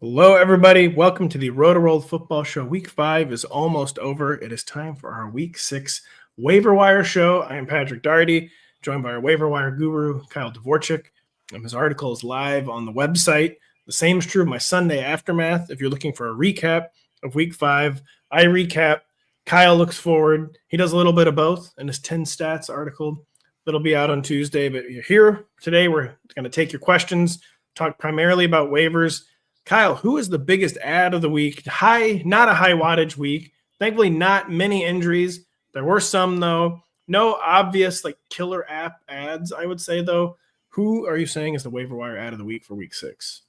Hello, everybody. Welcome to the Rotoworld Football Show. Week 5 is almost over. It is time for our Week 6 waiver wire show. I am Patrick Daugherty, joined by our waiver wire guru, Kyle Dvorchak. His article is live on the website. The same is true of my Sunday Aftermath. If you're looking for a recap of Week 5, I recap. Kyle looks forward. He does a little bit of both in his 10 stats article. That'll be out on Tuesday. But you're here today. We're going to take your questions, talk primarily about waivers. Kyle, who is the biggest ad of the week? Not a high wattage week. Thankfully, not many injuries. There were some, though. No obvious killer app ads, I would say, though. Who are you saying is the waiver wire ad of the week for week 6?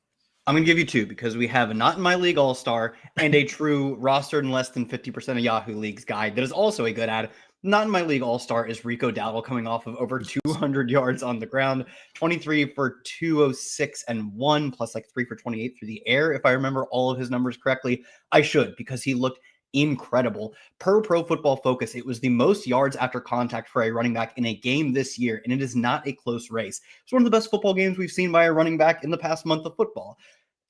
I'm going to give you two because we have a not in my league all-star and a true rostered in less than 50% of Yahoo leagues guide that is also a good ad. Not in my league all-star is Rico Dowdle coming off of over 200 yards on the ground, 23 for 206 and 1 plus 3 for 28 through the air. If I remember all of his numbers correctly, I should because he looked incredible. Per Pro Football Focus, it was the most yards after contact for a running back in a game this year, and it is not a close race. It's one of the best football games we've seen by a running back in the past month of football.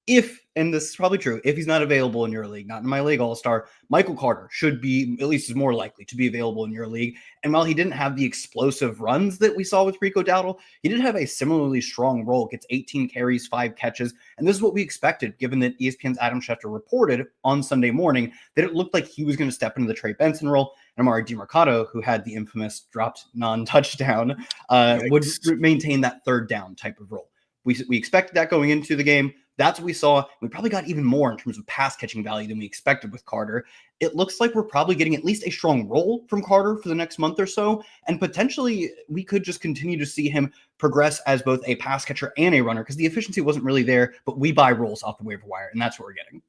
If, and this is probably true, if he's not available in your league, not in my league all-star, Michael Carter should be, at least is more likely to be available in your league. And while he didn't have the explosive runs that we saw with Rico Dowdle, he did have a similarly strong role, gets 18 carries, 5 catches. And this is what we expected, given that ESPN's Adam Schefter reported on Sunday morning that it looked like he was going to step into the Trey Benson role. And Emmy Award, who had the infamous dropped non-touchdown, would maintain that third down type of role. We expected that going into the game. That's what we saw. We probably got even more in terms of pass catching value than we expected with Carter. It looks like we're probably getting at least a strong role from Carter for the next month or so. And potentially we could just continue to see him progress as both a pass catcher and a runner because the efficiency wasn't really there, but we buy roles off the waiver wire, and that's what we're getting.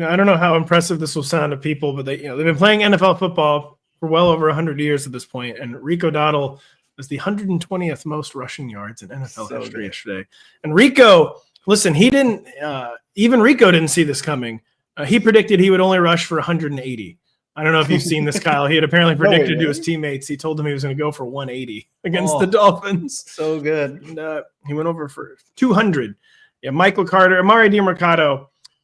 I don't know how impressive this will sound to people, but they've been playing NFL football for well over 100 years at this point, and Rico Dowdle was the 120th most rushing yards in NFL history yesterday. And Rico, listen, even Rico didn't see this coming. He predicted he would only rush for 180. I don't know if you've seen this, Kyle. He had apparently predicted to his teammates. He told them he was going to go for 180 against the Dolphins. So good. And, he went over for 200. Yeah, Michael Carter, Emmy Award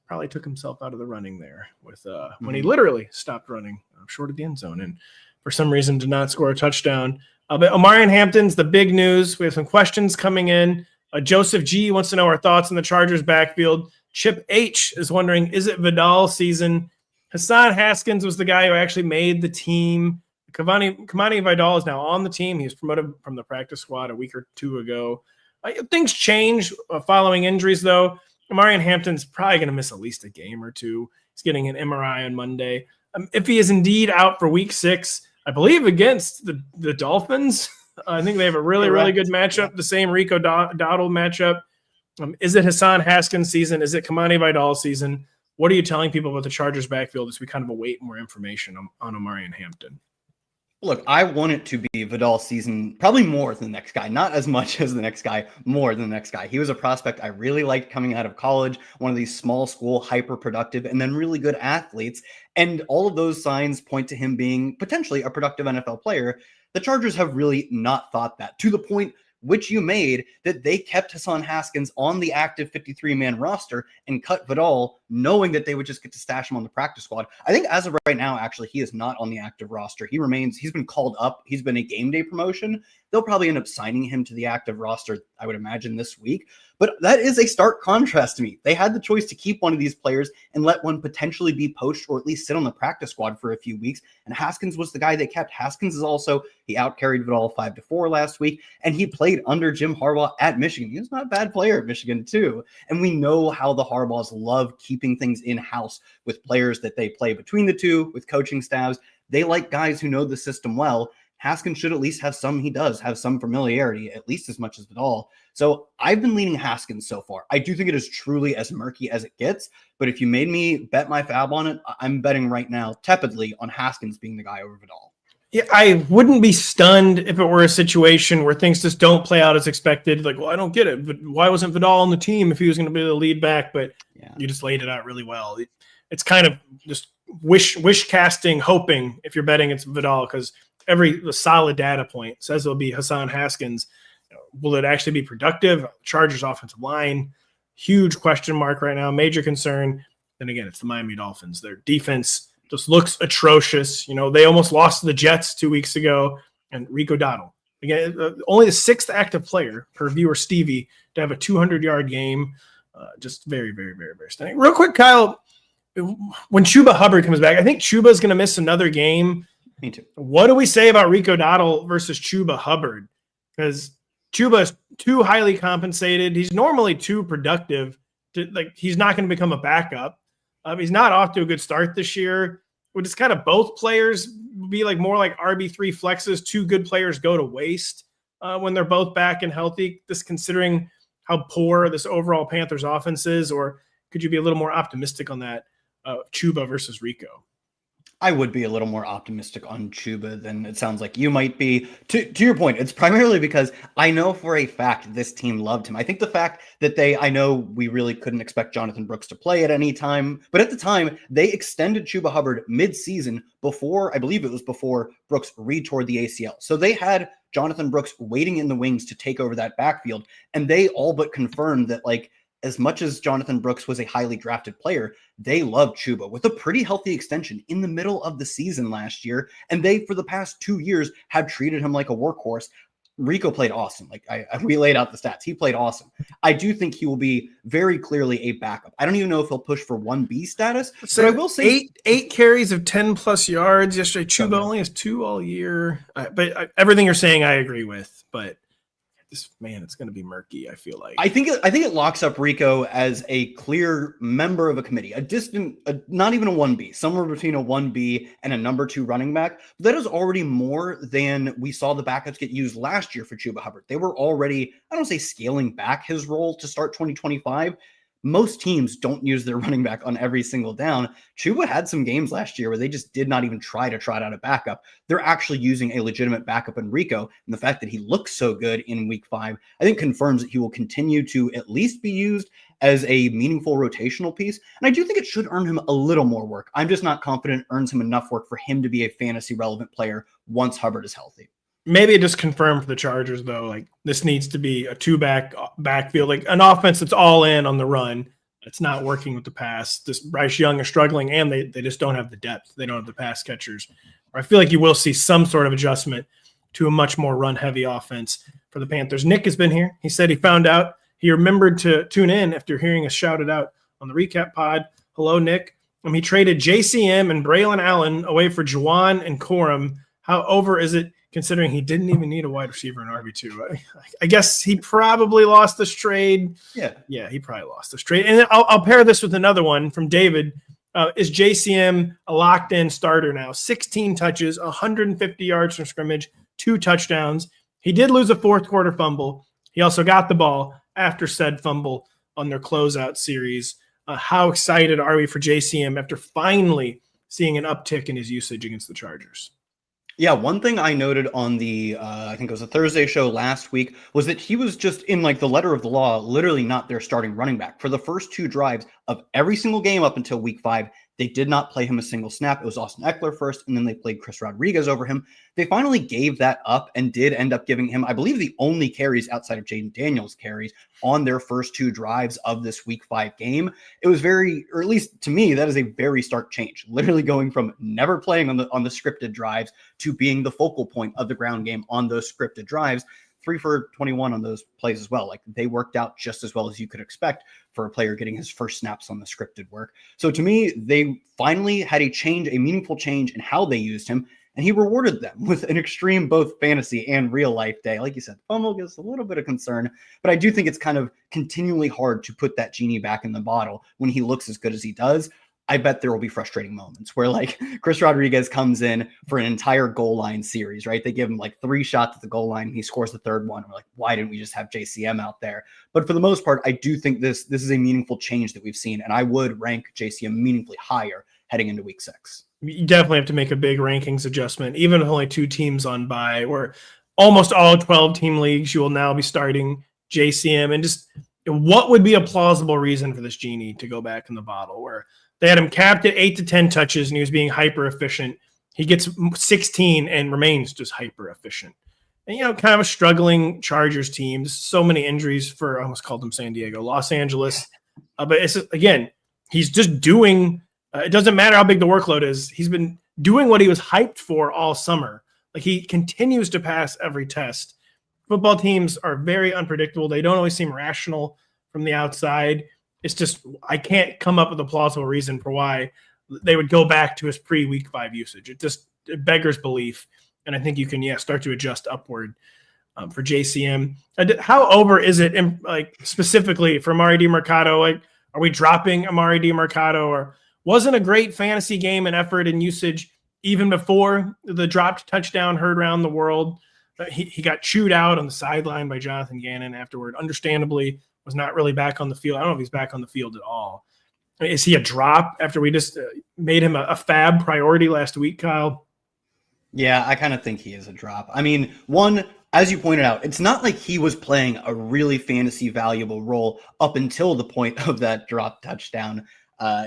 probably took himself out of the running there with when he literally stopped running short of the end zone and for some reason did not score a touchdown. But Omarion Hampton's the big news. We have some questions coming in. Joseph G wants to know our thoughts on the Chargers backfield. Chip H is wondering, is it Vidal season? Hassan Haskins was the guy who actually made the team. Kamani Vidal is now on the team. He was promoted from the practice squad a week or two ago. Things change following injuries, though. Omarion Hampton's probably going to miss at least a game or two. He's getting an MRI on Monday. If he is indeed out for week 6, I believe against the Dolphins, I think they have a really good matchup, the same Rico Dowdle matchup. Is it Hassan Haskins season? Is it Kamani Vidal season? What are you telling people about the Chargers backfield as we kind of await more information on Omarion Hampton? Look, I want it to be Vidal season, probably more than the next guy. Not as much as the next guy, more than the next guy. He was a prospect I really liked coming out of college, one of these small school, hyper-productive, and then really good athletes. And all of those signs point to him being potentially a productive NFL player. The Chargers have really not thought that, to the point which you made that they kept Hassan Haskins on the active 53-man roster and cut Vidal, knowing that they would just get to stash him on the practice squad. I think as of right now, actually, he is not on the active roster. He's been called up. He's been a game day promotion. They'll probably end up signing him to the active roster, I would imagine, this week. But that is a stark contrast to me. They had the choice to keep one of these players and let one potentially be poached or at least sit on the practice squad for a few weeks. And Haskins was the guy they kept. Haskins is also, he out-carried Vidal 5-4 last week, and he played under Jim Harbaugh at Michigan. He was not a bad player at Michigan, too. And we know how the Harbaughs love keeping things in-house with players that they play between the two, with coaching staffs. They like guys who know the system well. Haskins should at least have some, he does have some familiarity, at least as much as Vidal. So I've been leaning Haskins so far. I do think it is truly as murky as it gets, but if you made me bet my fab on it, I'm betting right now tepidly on Haskins being the guy over Vidal. Yeah, I wouldn't be stunned if it were a situation where things just don't play out as expected. Like, well, I don't get it. But why wasn't Vidal on the team if he was going to be the lead back? But you just laid it out really well. It's kind of just wish casting, hoping if you're betting it's Vidal, because every solid data point says it'll be Hassan Haskins. Will it actually be productive? Chargers offensive line huge question mark right now, major concern. Then again, it's the Miami Dolphins. Their defense just looks atrocious. They almost lost to the Jets 2 weeks ago. And Rico Dowdle, again, only the 6th active player per viewer Stevie to have a 200-yard game. Just very, very, very, very stunning. Real quick, Kyle, when Chuba Hubbard comes back, I think Chuba is going to miss another game. Me too. What do we say about Rico Dowdle versus Chuba Hubbard? Because Chuba is too highly compensated. He's normally too productive. He's not going to become a backup. He's not off to a good start this year. Would just kind of both players be more like RB3 flexes? 2 good players go to waste when they're both back and healthy, just considering how poor this overall Panthers offense is? Or could you be a little more optimistic on that Chuba versus Rico? I would be a little more optimistic on Chuba than it sounds like you might be. To your point, it's primarily because I know for a fact this team loved him. I think the fact that I know we really couldn't expect Jonathan Brooks to play at any time, but at the time, they extended Chuba Hubbard mid-season before, I believe it was before Brooks re-tore the ACL. So they had Jonathan Brooks waiting in the wings to take over that backfield, and they all but confirmed that, as much as Jonathan Brooks was a highly drafted player, they loved Chuba with a pretty healthy extension in the middle of the season last year. And they, for the past 2 years, have treated him like a workhorse. Rico played awesome. We laid out the stats. He played awesome. I do think he will be very clearly a backup. I don't even know if he'll push for 1B status, but I will say eight carries of 10+ yards yesterday. Chuba only has 2 all year. But everything you're saying, I agree with. But it's going to be murky, I feel like. I think it locks up Rico as a clear member of a committee, not even a 1B, somewhere between a 1B and a number 2 running back. That is already more than we saw the backups get used last year for Chuba Hubbard. They were already, I don't say scaling back his role to start 2025. Most teams don't use their running back on every single down. Chuba had some games last year where they just did not even try to trot out a backup. They're actually using a legitimate backup in Rico. And the fact that he looks so good in week 5, I think confirms that he will continue to at least be used as a meaningful rotational piece. And I do think it should earn him a little more work. I'm just not confident it earns him enough work for him to be a fantasy relevant player once Hubbard is healthy. Maybe it just confirmed for the Chargers, though, this needs to be a 2-backfield, an offense that's all in on the run. It's not working with the pass. Bryce Young is struggling, and they just don't have the depth. They don't have the pass catchers. I feel like you will see some sort of adjustment to a much more run-heavy offense for the Panthers. Nick has been here. He said he found out. He remembered to tune in after hearing us shout it out on the recap pod. Hello, Nick. He traded JCM and Braylon Allen away for Juwan and Corum. How over is it, considering he didn't even need a wide receiver in RB2? I guess he probably lost this trade. Yeah, he probably lost this trade. And I'll pair this with another one from David. Is JCM a locked-in starter now? 16 touches, 150 yards from scrimmage, 2 touchdowns. He did lose a fourth-quarter fumble. He also got the ball after said fumble on their closeout series. How excited are we for JCM after finally seeing an uptick in his usage against the Chargers? Yeah, one thing I noted on the, I think it was a Thursday show last week, was that he was just in the letter of the law, literally not their starting running back. For the first 2 drives of every single game up until week 5, they did not play him a single snap. It was Austin Eckler first, and then they played Chris Rodriguez over him. They finally gave that up and did end up giving him, I believe, the only carries outside of Jaden Daniels' carries on their first 2 drives of this week 5 game. It was very, or at least to me, that is a very stark change. Literally going from never playing on the scripted drives to being the focal point of the ground game on those scripted drives. 3 for 21 on those plays as well. They worked out just as well as you could expect for a player getting his first snaps on the scripted work. So to me, they finally had a meaningful change in how they used him, and he rewarded them with an extreme both fantasy and real life day. Like you said, fumble gives a little bit of concern, but I do think it's kind of continually hard to put that genie back in the bottle when he looks as good as he does. I bet there will be frustrating moments where Chris Rodriguez comes in for an entire goal line series, right? They give him 3 shots at the goal line. He scores the 3rd one. We're why didn't we just have JCM out there? But for the most part, I do think this is a meaningful change that we've seen. And I would rank JCM meaningfully higher heading into week 6. You definitely have to make a big rankings adjustment, even with only 2 teams on bye, or almost all 12 team leagues. You will now be starting JCM. And just what would be a plausible reason for this genie to go back in the bottle, where they had him capped at 8 to 10 touches, and he was being hyper efficient. He gets 16 and remains just hyper efficient. And, kind of a struggling Chargers team. So many injuries for, I almost called them San Diego, Los Angeles. But it's again, he's just doing, it doesn't matter how big the workload is. He's been doing what he was hyped for all summer. Like, he continues to pass every test. Football teams are very unpredictable. They don't always seem rational from the outside. It's just, I can't come up with a plausible reason for why they would go back to his pre-week 5 usage. It beggars belief. And I think you can, start to adjust upward for JCM. How over is it, specifically for Amari DiMercato? Like, are we dropping Amari DiMercato? Or wasn't a great fantasy game and effort and usage even before the dropped touchdown heard around the world? He got chewed out on the sideline by Jonathan Gannon afterward. Understandably, was not really back on the field. I don't know if he's back on the field at all. Is he a drop after we just made him a fab priority last week, Kyle? Yeah, I kind of think he is a drop. I mean, one, as you pointed out, it's not like he was playing a really fantasy valuable role up until the point of that drop touchdown.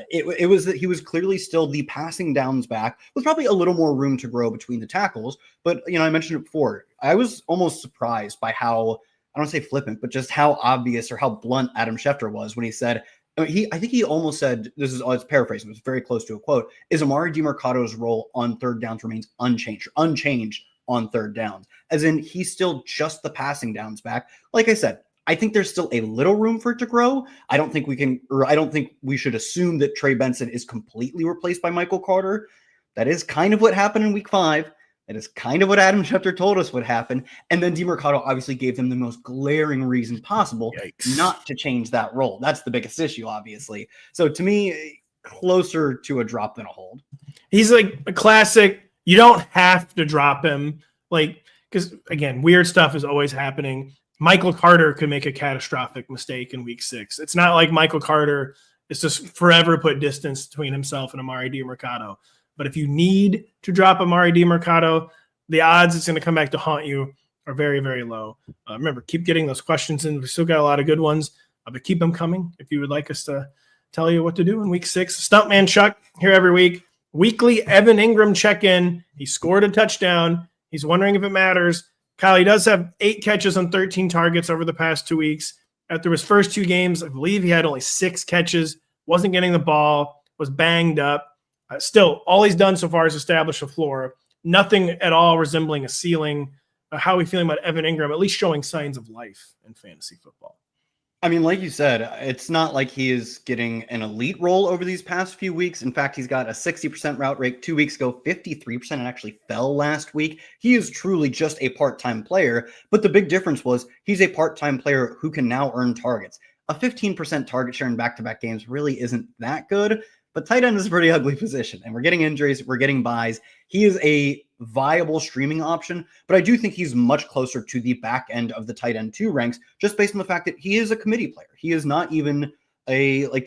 It was that he was clearly still the passing downs back with probably a little more room to grow between the tackles. But, I mentioned it before. I was almost surprised by how, I don't say flippant, but just how obvious or how blunt Adam Schefter was when he said, I think he almost said, it's paraphrasing, it's very close to a quote, is Amari DiMercato's role on third downs remains unchanged on third downs. As in, he's still just the passing downs back. Like I said, I think there's still a little room for it to grow. I don't think we should assume that Trey Benson is completely replaced by Michael Carter. That is kind of what happened in week 5. That is kind of what Adam Schefter told us would happen. And then DiMercato obviously gave them the most glaring reason possible not to change that role. That's the biggest issue, obviously. So to me, closer to a drop than a hold. He's like a classic. You don't have to drop him. Because, again, weird stuff is always happening. Michael Carter could make a catastrophic mistake in week 6. It's not like Michael Carter is just forever put distance between himself and Amari DiMercato. But if you need to drop Amari DiMercato, the odds it's going to come back to haunt you are very, very low. Remember, keep getting those questions in. We still got a lot of good ones, but keep them coming if you would like us to tell you what to do in week 6. Stuntman Chuck here every week. Weekly Evan Ingram check-in. He scored a touchdown. He's wondering if it matters. Kyle, he does have 8 catches on 13 targets over the past 2 weeks. After his first 2 games, I believe he had only 6 catches, wasn't getting the ball, was banged up. Still, all he's done so far is establish a floor. Nothing at all resembling a ceiling. How are we feeling about Evan Ingram, at least showing signs of life in fantasy football? I mean, like you said, it's not like he is getting an elite role over these past few weeks. In fact, he's got a 60% route rate 2 weeks ago, 53%, and actually fell last week. He is truly just a part-time player, but the big difference was he's a part-time player who can now earn targets. A 15% target share in back-to-back games really isn't that good. But tight end is a pretty ugly position, and we're getting injuries, we're getting buys. He is a viable streaming option, but I do think he's much closer to the back end of the tight end 2 ranks, just based on the fact that he is a committee player. He is not even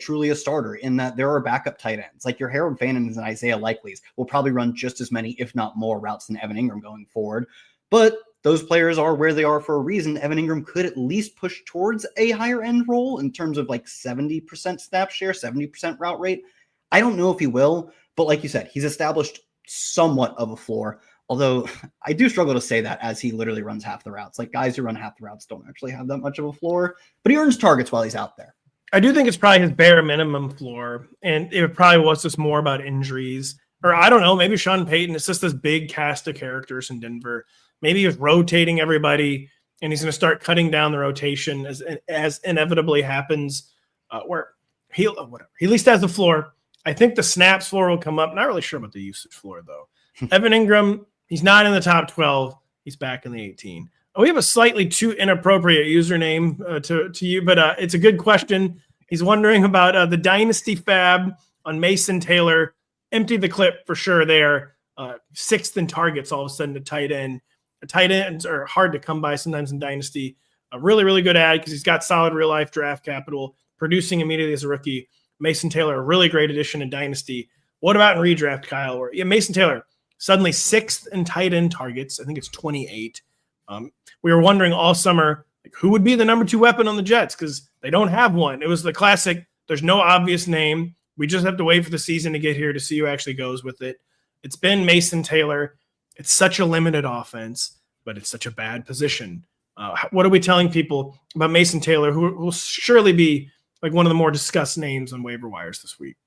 truly a starter, in that there are backup tight ends. Like your Harold Fannons and Isaiah Likeleys will probably run just as many, if not more, routes than Evan Ingram going forward. But those players are where they are for a reason. Evan Ingram could at least push towards a higher end role in terms of 70% snap share, 70% route rate. I don't know if he will, but like you said, he's established somewhat of a floor, although I do struggle to say that as he literally runs half the routes. Like, guys who run half the routes don't actually have that much of a floor, but he earns targets while he's out there. I do think it's probably his bare minimum floor, and it probably was just more about injuries. Or I don't know, maybe Sean Payton, it's just this big cast of characters in Denver. Maybe he's rotating everybody, and he's going to start cutting down the rotation as inevitably happens, where he at least has the floor. I think the snaps floor will come up. Not really sure about the usage floor, though. Evan Ingram, he's not in the top 12. He's back in the 18. We have a slightly too inappropriate username to you, but it's a good question. He's wondering about the Dynasty Fab on Mason Taylor. Emptied the clip for sure there. 6th in targets all of a sudden to tight end. Tight ends are hard to come by sometimes in Dynasty. A really, really good ad because he's got solid real-life draft capital, producing immediately as a rookie. Mason Taylor, a really great addition in Dynasty. What about in redraft, Kyle? Where Mason Taylor, suddenly 6th in tight end targets. I think it's 28. We were wondering all summer, who would be the number 2 weapon on the Jets, because they don't have one. It was the classic, there's no obvious name. We just have to wait for the season to get here to see who actually goes with it. It's been Mason Taylor. It's such a limited offense. but it's such a bad position. What are we telling people about Mason Taylor, who will surely be like one of the more discussed names on waiver wires this week?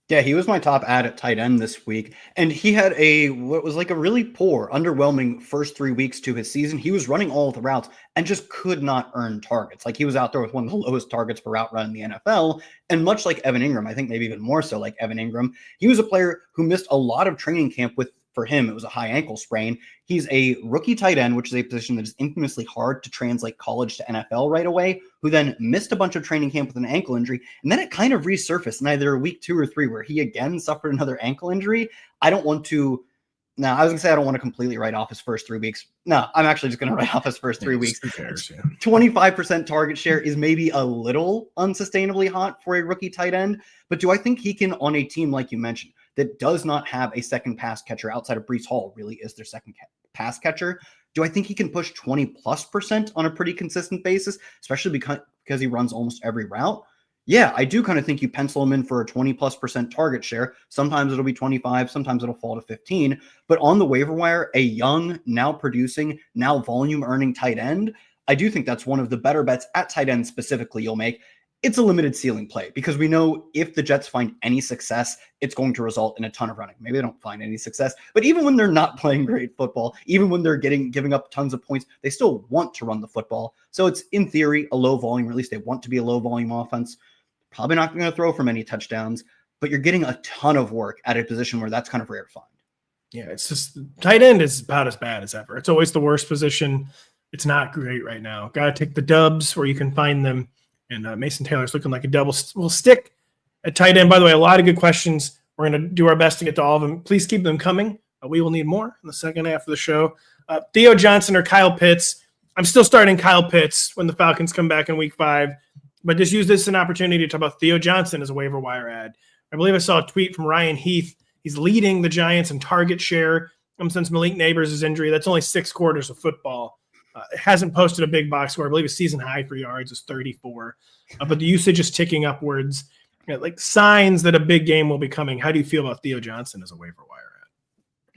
Yeah, he was my top ad at tight end this week, and he had what was like a really poor, underwhelming first 3 weeks to his season. He was running all of the routes and just could not earn targets. Like, he was out there with one of the lowest targets per route run in the NFL, and much like Evan Ingram, I think maybe even more so like Evan Ingram, he was a player who missed a lot of training camp for him, it was a high ankle sprain. He's a rookie tight end, which is a position that is infamously hard to translate college to NFL right away, who then missed a bunch of training camp with an ankle injury. And then it kind of resurfaced in either week 2 or 3, where he again suffered another ankle injury. I was going to say I don't want to completely write off his first 3 weeks. No, I'm actually just going to write off his first 3 weeks. 25% target share is maybe a little unsustainably hot for a rookie tight end. But do I think he can, on a team like you mentioned, that does not have a second pass catcher outside of Breece Hall, really is their second pass catcher? Do I think he can push 20+% on a pretty consistent basis, especially because he runs almost every route? Yeah, I do kind of think you pencil him in for a 20+% target share. Sometimes it'll be 25, sometimes it'll fall to 15. But on the waiver wire, a young, now producing, now volume earning tight end, I do think that's one of the better bets at tight end specifically you'll make. It's a limited ceiling play because we know if the Jets find any success, it's going to result in a ton of running. Maybe they don't find any success, but even when they're not playing great football, even when they're giving up tons of points, they still want to run the football. So it's in theory a low volume, or at least they want to be a low volume offense. Probably not going to throw for many touchdowns, but you're getting a ton of work at a position where that's kind of rare to find. Yeah, it's just tight end is about as bad as ever. It's always the worst position. It's not great right now. Got to take the dubs where you can find them. And Mason Taylor's looking like a double. We'll stick at tight end. By the way, a lot of good questions. We're going to do our best to get to all of them. Please keep them coming. We will need more in the second half of the show. Theo Johnson or Kyle Pitts. I'm still starting Kyle Pitts when the Falcons come back in week 5. But just use this as an opportunity to talk about Theo Johnson as a waiver wire ad. I believe I saw a tweet from Ryan Heath. He's leading the Giants in target share since Malik Neighbors' injury. That's only 6 quarters of football. Hasn't posted a big box score. I believe his season high for yards is 34. But the usage is ticking upwards. Like signs that a big game will be coming. How do you feel about Theo Johnson as a waiver wire ad?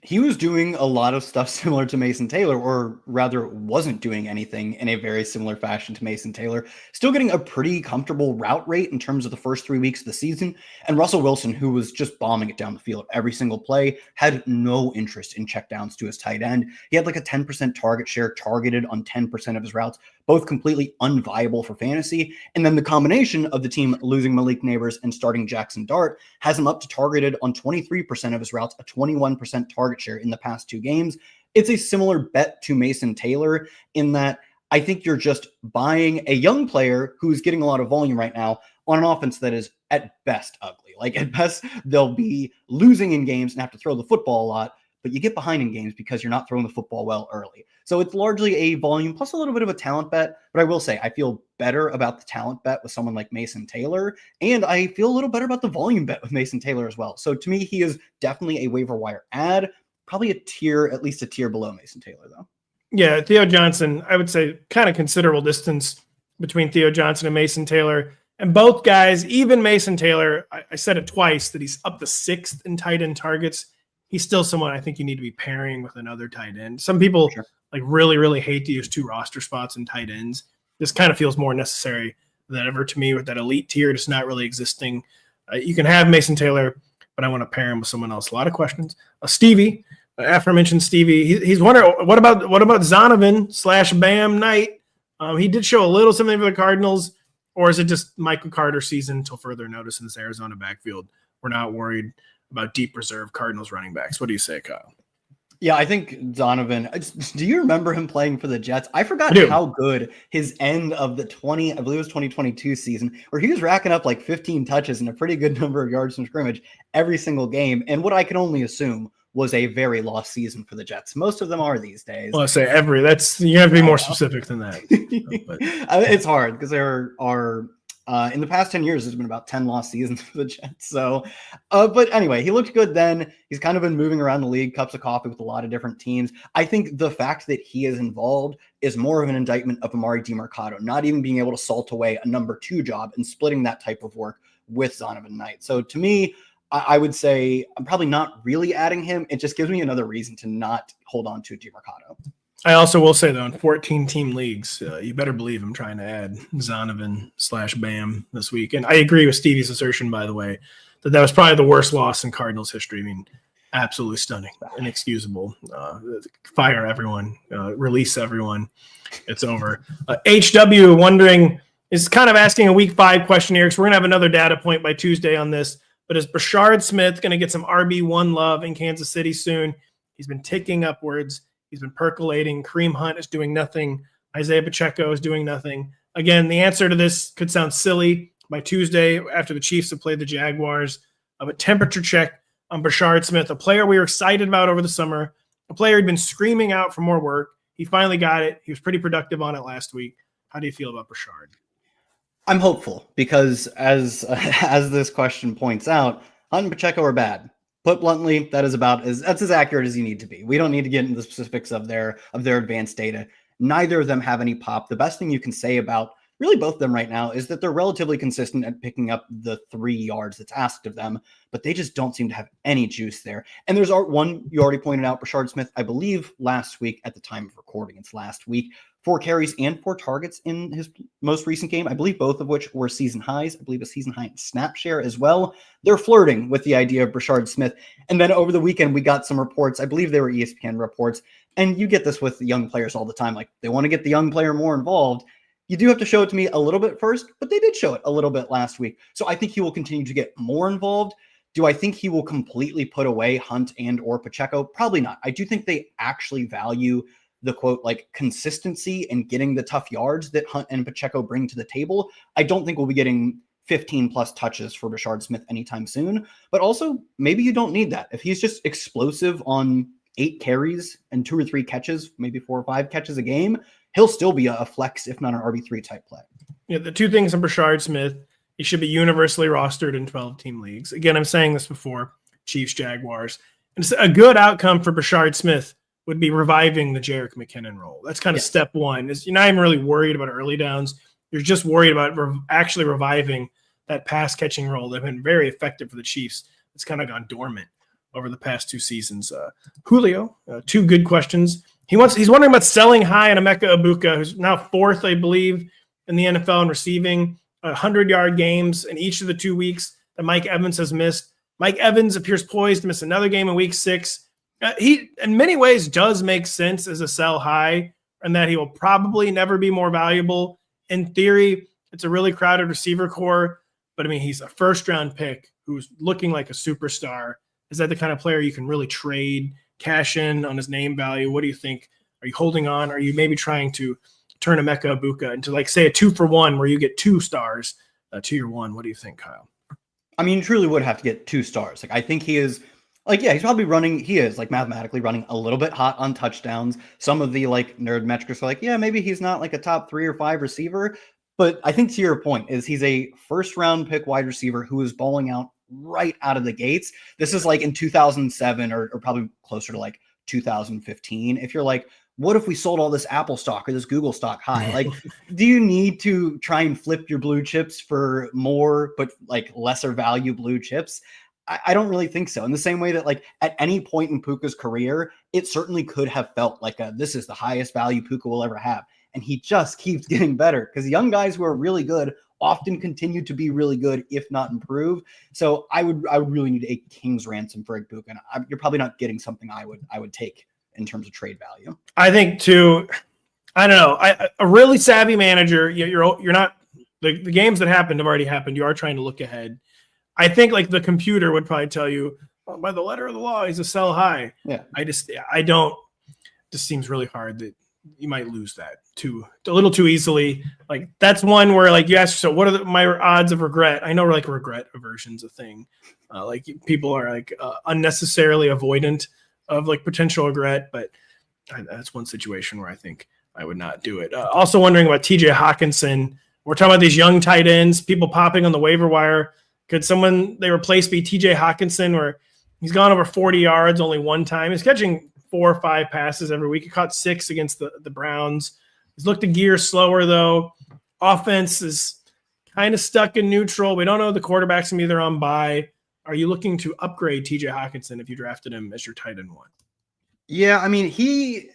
He was doing a lot of stuff similar to Mason Taylor, or rather wasn't doing anything in a very similar fashion to Mason Taylor. Still getting a pretty comfortable route rate in terms of the first 3 weeks of the season. And Russell Wilson, who was just bombing it down the field every single play, had no interest in checkdowns to his tight end. He had like a 10% target share targeted on 10% of his routes, both completely unviable for fantasy. And then the combination of the team losing Malik Neighbors and starting Jackson Dart has him up to targeted on 23% of his routes, a 21% target share in the past 2 games. It's a similar bet to Mason Taylor in that I think you're just buying a young player who's getting a lot of volume right now on an offense that is at best ugly. Like at best, they'll be losing in games and have to throw the football a lot, but you get behind in games because you're not throwing the football well early. So it's largely a volume plus a little bit of a talent bet. But I will say I feel better about the talent bet with someone like Mason Taylor, and I feel a little better about the volume bet with Mason Taylor as well. So to me, he is definitely a waiver wire ad, probably at least a tier below Mason Taylor though. Yeah, Theo Johnson, I would say kind of considerable distance between Theo Johnson and Mason Taylor. And both guys, even Mason Taylor, I said it twice that he's up to 6th in tight end targets. He's still someone I think you need to be pairing with another tight end. Some people like really, really hate to use 2 roster spots in tight ends. This kind of feels more necessary than ever to me with that elite tier just not really existing. You can have Mason Taylor, but I want to pair him with someone else. A lot of questions. Stevie, aforementioned Stevie, he's wondering what about Zonovan / Bam Knight? He did show a little something for the Cardinals, or is it just Michael Carter season until further notice in this Arizona backfield? We're not worried about deep reserve Cardinals running backs. What do you say, Kyle? Yeah, I think Donovan. Do you remember him playing for the Jets? I forgot how good his end of the 2022 season, where he was racking up like 15 touches and a pretty good number of yards from scrimmage every single game. And what I can only assume was a very lost season for the Jets. Most of them are these days. Well, I say you have to be more specific than that. It's hard because there are in the past 10 years, there's been about 10 lost seasons for the Jets. So, but anyway, he looked good then. He's kind of been moving around the league, cups of coffee with a lot of different teams. I think the fact that he is involved is more of an indictment of Amari DiMercato, not even being able to salt away a number 2 job and splitting that type of work with Zonovan Knight. So to me, I would say I'm probably not really adding him. It just gives me another reason to not hold on to DiMercato. I also will say, though, in 14-team leagues, you better believe I'm trying to add Zonovan/Bam this week. And I agree with Stevie's assertion, by the way, that was probably the worst loss in Cardinals history. I mean, absolutely stunning, inexcusable. Fire everyone, release everyone. It's over. HW wondering, is kind of asking a week 5 question here, because we're going to have another data point by Tuesday on this. But is Brashard Smith going to get some RB1 love in Kansas City soon? He's been ticking upwards. He's been percolating. Kareem Hunt is doing nothing. Isaiah Pacheco is doing nothing. Again, the answer to this could sound silly by Tuesday after the Chiefs have played the Jaguars. Of a temperature check on Brashard Smith, a player we were excited about over the summer, a player who'd been screaming out for more work. He finally got it. He was pretty productive on it last week. How do you feel about Brashard? I'm hopeful because as this question points out, Hunt and Pacheco are bad. Put bluntly, that's as accurate as you need to be. We don't need to get into the specifics of their advanced data. Neither of them have any pop. The best thing you can say about really both of them right now is that they're relatively consistent at picking up the 3 yards that's asked of them, but they just don't seem to have any juice there. And there's one you already pointed out, Brashard Smith, I believe last week at the time of recording, it's last week, 4 carries and 4 targets in his most recent game, I believe both of which were season highs. I believe a season high in snap share as well. They're flirting with the idea of Brashard Smith. And then over the weekend, we got some reports. I believe they were ESPN reports. And you get this with young players all the time. Like, they want to get the young player more involved. You do have to show it to me a little bit first, but they did show it a little bit last week. So I think he will continue to get more involved. Do I think he will completely put away Hunt and or Pacheco? Probably not. I do think they actually value the quote, like, consistency and getting the tough yards that Hunt and Pacheco bring to the table. I don't think we'll be getting 15 plus touches for Brashard Smith anytime soon, but also maybe you don't need that. If he's just explosive on 8 carries and 2 or 3 catches, maybe 4 or 5 catches a game, he'll still be a flex, if not an RB3 type play. Yeah, the 2 things on Brashard Smith, he should be universally rostered in 12-team leagues. Again, I'm saying this before, Chiefs, Jaguars. And it's a good outcome for Brashard Smith would be reviving the Jerick McKinnon role. That's kind of step one. You're not even really worried about early downs. You're just worried about actually reviving that pass catching role. They've been very effective for the Chiefs. It's kind of gone dormant over the past 2 seasons. Julio, 2 good questions. He's wondering about selling high on Emeka Egbuka, who's now 4th, I believe, in the NFL in receiving 100-yard games in each of the 2 weeks that Mike Evans has missed. Mike Evans appears poised to miss another game in week 6. He, in many ways, does make sense as a sell high, and that he will probably never be more valuable. In theory, it's a really crowded receiver core, but I mean, he's a first-round pick who's looking like a superstar. Is that the kind of player you can really trade, cash in on his name value? What do you think? Are you holding on? Are you maybe trying to turn Emeka Egbuka into, like, say, a 2-for-1 where you get 2 stars to your 1? What do you think, Kyle? I mean, you truly would have to get 2 stars. Like, I think he is – like, yeah, he's probably mathematically running a little bit hot on touchdowns. Some of the, like, nerd metrics are like, yeah, maybe he's not like a top 3 or 5 receiver. But I think to your point is he's a first-round pick wide receiver who is balling out right out of the gates. This is like in 2007 or probably closer to like 2015. If you're like, what if we sold all this Apple stock or this Google stock high? Like, do you need to try and flip your blue chips for more, but like lesser value blue chips? I don't really think so. In the same way that, like, at any point in Puka's career, it certainly could have felt like this is the highest value Puka will ever have. And he just keeps getting better because young guys who are really good often continue to be really good, if not improve. So I would really need a king's ransom for Puka. And you're probably not getting something I would take in terms of trade value. I think too, I don't know, a really savvy manager, you're not, the games that happened have already happened. You are trying to look ahead. I think, like, the computer would probably tell you, oh, by the letter of the law, he's a sell high. Yeah. Just seems really hard that you might lose that a little too easily. Like, that's one where, like, you ask, so what are my odds of regret? I know, like, regret aversion's a thing. Like, people are, like, unnecessarily avoidant of, like, potential regret, but that's one situation where I think I would not do it. Also wondering about TJ Hawkinson. We're talking about these young tight ends, people popping on the waiver wire. Could someone they replace be TJ Hawkinson, where he's gone over 40 yards only one time? He's catching 4 or 5 passes every week. He caught 6 against the Browns. He's looked a gear slower, though. Offense is kind of stuck in neutral. We don't know the quarterback's going to be there on bye. Are you looking to upgrade TJ Hawkinson if you drafted him as your tight end 1? Yeah, I mean,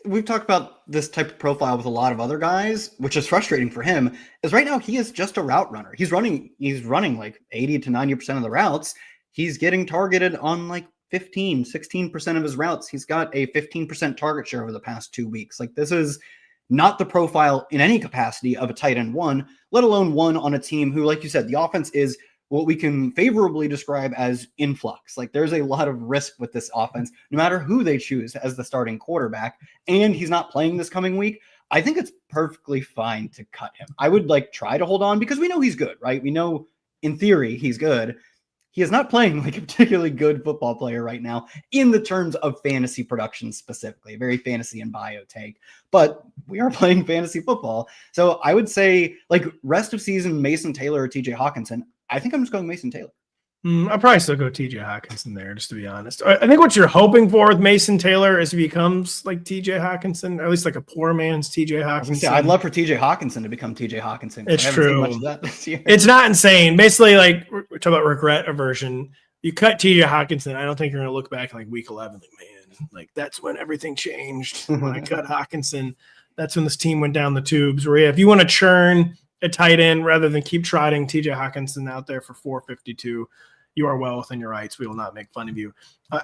we've talked about this type of profile with a lot of other guys, which is frustrating for him, is right now he is just a route runner. He's running like 80 to 90% of the routes. He's getting targeted on like 15, 16% of his routes. He's got a 15% target share over the past 2 weeks. Like, this is not the profile in any capacity of a tight end one, let alone one on a team who, like you said, the offense is what we can favorably describe as influx. Like, there's a lot of risk with this offense, no matter who they choose as the starting quarterback, and he's not playing this coming week. I think it's perfectly fine to cut him. I would try to hold on because we know he's good, right? We know in theory he's good. He is not playing like a particularly good football player right now in the terms of fantasy production specifically, very fantasy and bio take, but we are playing fantasy football. So I would say rest of season, Mason Taylor or TJ Hawkinson. I think I'm just going Mason Taylor. I'll probably still go TJ Hawkinson there, just to be honest. I think what you're hoping for with Mason Taylor is he becomes like TJ Hawkinson, or at least like a poor man's TJ Hawkinson. I'd love for TJ Hawkinson to become TJ Hawkinson. It's true. Much of that this year. It's not insane. Basically, like, we're talking about regret aversion. You cut TJ Hawkinson, I don't think you're going to look back like week 11, like, man, like that's when everything changed. When I cut Hawkinson, that's when this team went down the tubes. Where if you want to churn a tight end rather than keep trotting TJ Hawkinson out there for 452, you are well within your rights. We will not make fun of you.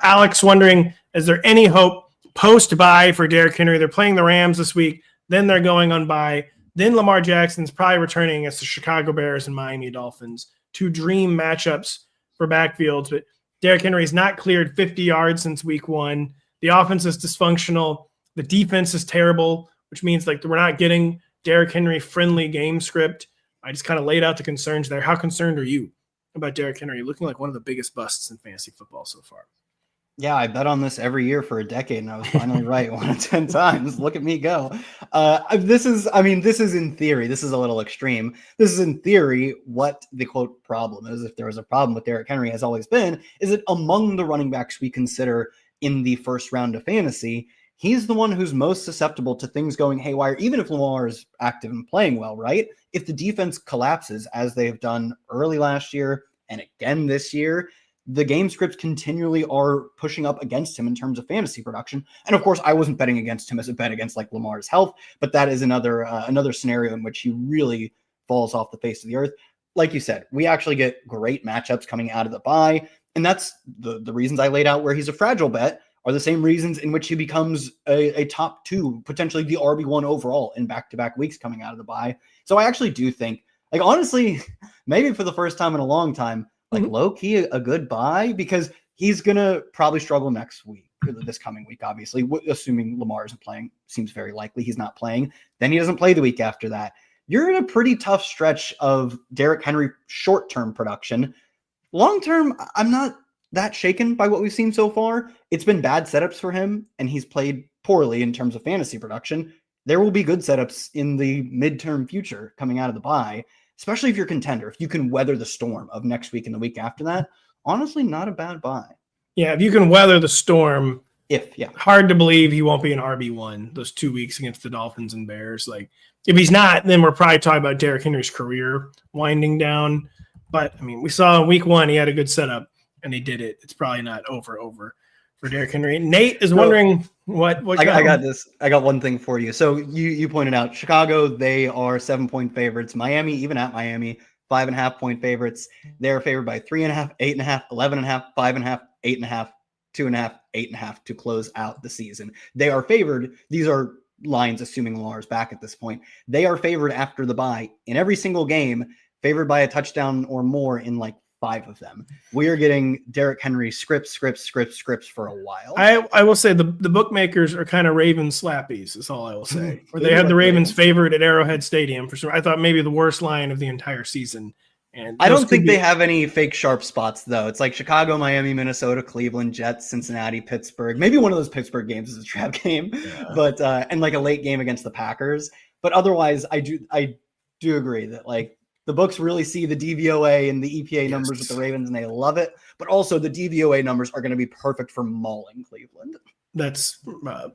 Alex wondering, is there any hope post-bye for Derrick Henry? They're playing the Rams this week. Then they're going on bye. Then Lamar Jackson's probably returning against the Chicago Bears and Miami Dolphins. Two dream matchups for backfields. But Derrick Henry's not cleared 50 yards since week 1. The offense is dysfunctional. The defense is terrible, which means we're not getting Derrick Henry friendly game script. I just kind of laid out the concerns there. How concerned are you about Derrick Henry looking like one of the biggest busts in fantasy football so far? Yeah, I bet on this every year for a decade, and I was finally right 1 of 10 times. Look at me go. This is in theory. This is a little extreme. This is in theory what the quote problem is. If there was a problem with Derrick Henry, has always been, is it among the running backs we consider in the first round of fantasy, he's the one who's most susceptible to things going haywire, even if Lamar is active and playing well, right? If the defense collapses, as they have done early last year and again this year, the game scripts continually are pushing up against him in terms of fantasy production. And of course, I wasn't betting against him as a bet against Lamar's health, but that is another scenario in which he really falls off the face of the earth. Like you said, we actually get great matchups coming out of the bye. And that's the reasons I laid out where he's a fragile bet are the same reasons in which he becomes a top 2, potentially the RB1 overall in back-to-back weeks coming out of the bye. So I actually do think, honestly, maybe for the first time in a long time, low-key a good buy, because he's going to probably struggle next week, this coming week, obviously, assuming Lamar isn't playing. Seems very likely he's not playing. Then he doesn't play the week after that. You're in a pretty tough stretch of Derrick Henry short-term production. Long-term, I'm not that shaken by what we've seen so far. It's been bad setups for him, and he's played poorly in terms of fantasy production. There will be good setups in the midterm future coming out of the bye, especially if you're a contender. If you can weather the storm of next week and the week after that, honestly, not a bad buy. Yeah, if you can weather the storm, yeah. Hard to believe he won't be an RB1 those 2 weeks against the Dolphins and Bears. If he's not, then we're probably talking about Derrick Henry's career winding down. But, we saw in week 1 he had a good setup, and he did it. It's probably not over for Derrick Henry. Nate is wondering what I got this. I got one thing for you. So you pointed out Chicago, they are 7-point favorites. Miami, even at Miami, 5.5-point favorites. They're favored by 3.5, 8.5, 11.5, 5.5, 8.5, 2.5, 8.5 to close out the season. They are favored. These are lines assuming Lamar is back at this point. They are favored after the bye in every single game, favored by a touchdown or more in 5 of them. We are getting Derrick Henry scripts for a while. I will say the bookmakers are kind of Ravens slappies, is all I will say. Or they had the Ravens favored at Arrowhead Stadium for sure. I thought maybe the worst line of the entire season. And I don't think they have any fake sharp spots, though. It's Chicago, Miami, Minnesota, Cleveland, Jets, Cincinnati, Pittsburgh. Maybe one of those Pittsburgh games is a trap game, but and a late game against the Packers. But otherwise, I do agree that the books really see the DVOA and the EPA numbers with the Ravens, and they love it. But also the DVOA numbers are going to be perfect for mauling Cleveland. That's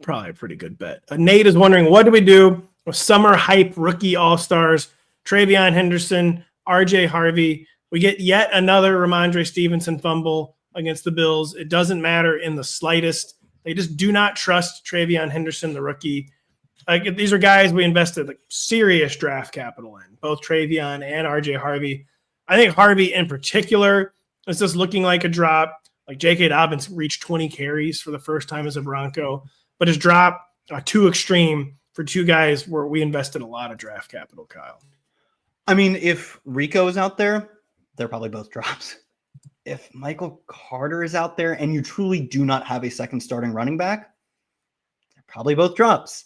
probably a pretty good bet. Nate is wondering, what do we do with summer hype rookie all-stars, Travion Henderson, RJ Harvey? We get yet another Ramondre Stevenson fumble against the Bills. It doesn't matter in the slightest. They just do not trust Travion Henderson, the rookie. Like, these are guys we invested like serious draft capital in, both Travion and RJ Harvey. I think Harvey in particular is just looking like a drop. Like, J.K. Dobbins reached 20 carries for the first time as a Bronco, but his drop too extreme for two guys where we invested a lot of draft capital, Kyle. I mean, if Rico is out there, they're probably both drops. If Michael Carter is out there and you truly do not have a second starting running back, they're probably both drops.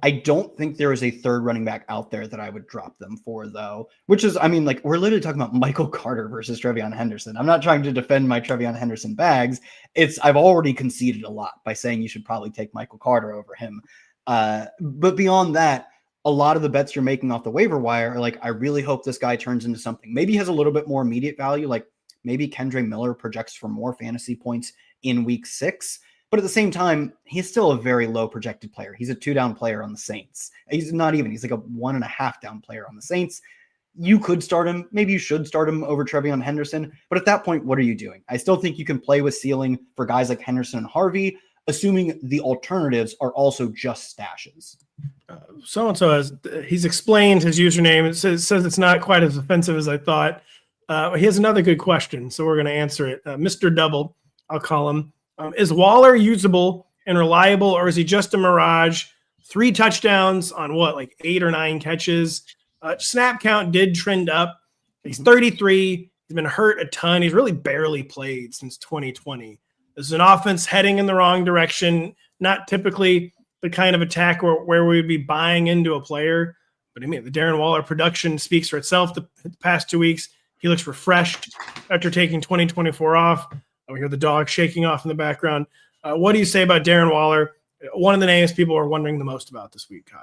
I don't think there is a third running back out there that I would drop them for, though, which is, I mean, like, we're literally talking about Michael Carter versus Trevion Henderson. I'm not trying to defend my Trevion Henderson bags. I've already conceded a lot by saying you should probably take Michael Carter over him. But beyond that, a lot of the bets you're making off the waiver wire are like, I really hope this guy turns into something. Maybe he has a little bit more immediate value. Like, maybe Kendre Miller projects for more fantasy points in week 6. But at the same time, he's still a very low projected player. He's a 2-down player on the Saints. He's not even. He's like a 1.5 down player on the Saints. You could start him. Maybe you should start him over Trevion Henderson. But at that point, what are you doing? I still think you can play with ceiling for guys like Henderson and Harvey, assuming the alternatives are also just stashes. So-and-so he's explained his username. It says it's not quite as offensive as I thought. He has another good question, so we're going to answer it. Mr. Double, I'll call him. Is Waller usable and reliable, or is he just a mirage? 3 touchdowns on like 8 or 9 catches. Snap count did trend up. He's 33. He's been hurt a ton. He's really barely played since 2020. This is an offense heading in the wrong direction, not typically the kind of attack where we would be buying into a player. But I mean, the Darren Waller production speaks for itself the past 2 weeks. He looks refreshed after taking 2024 off. We hear the dog shaking off in the background. What do you say about Darren Waller? One of the names people are wondering the most about this week, Kyle.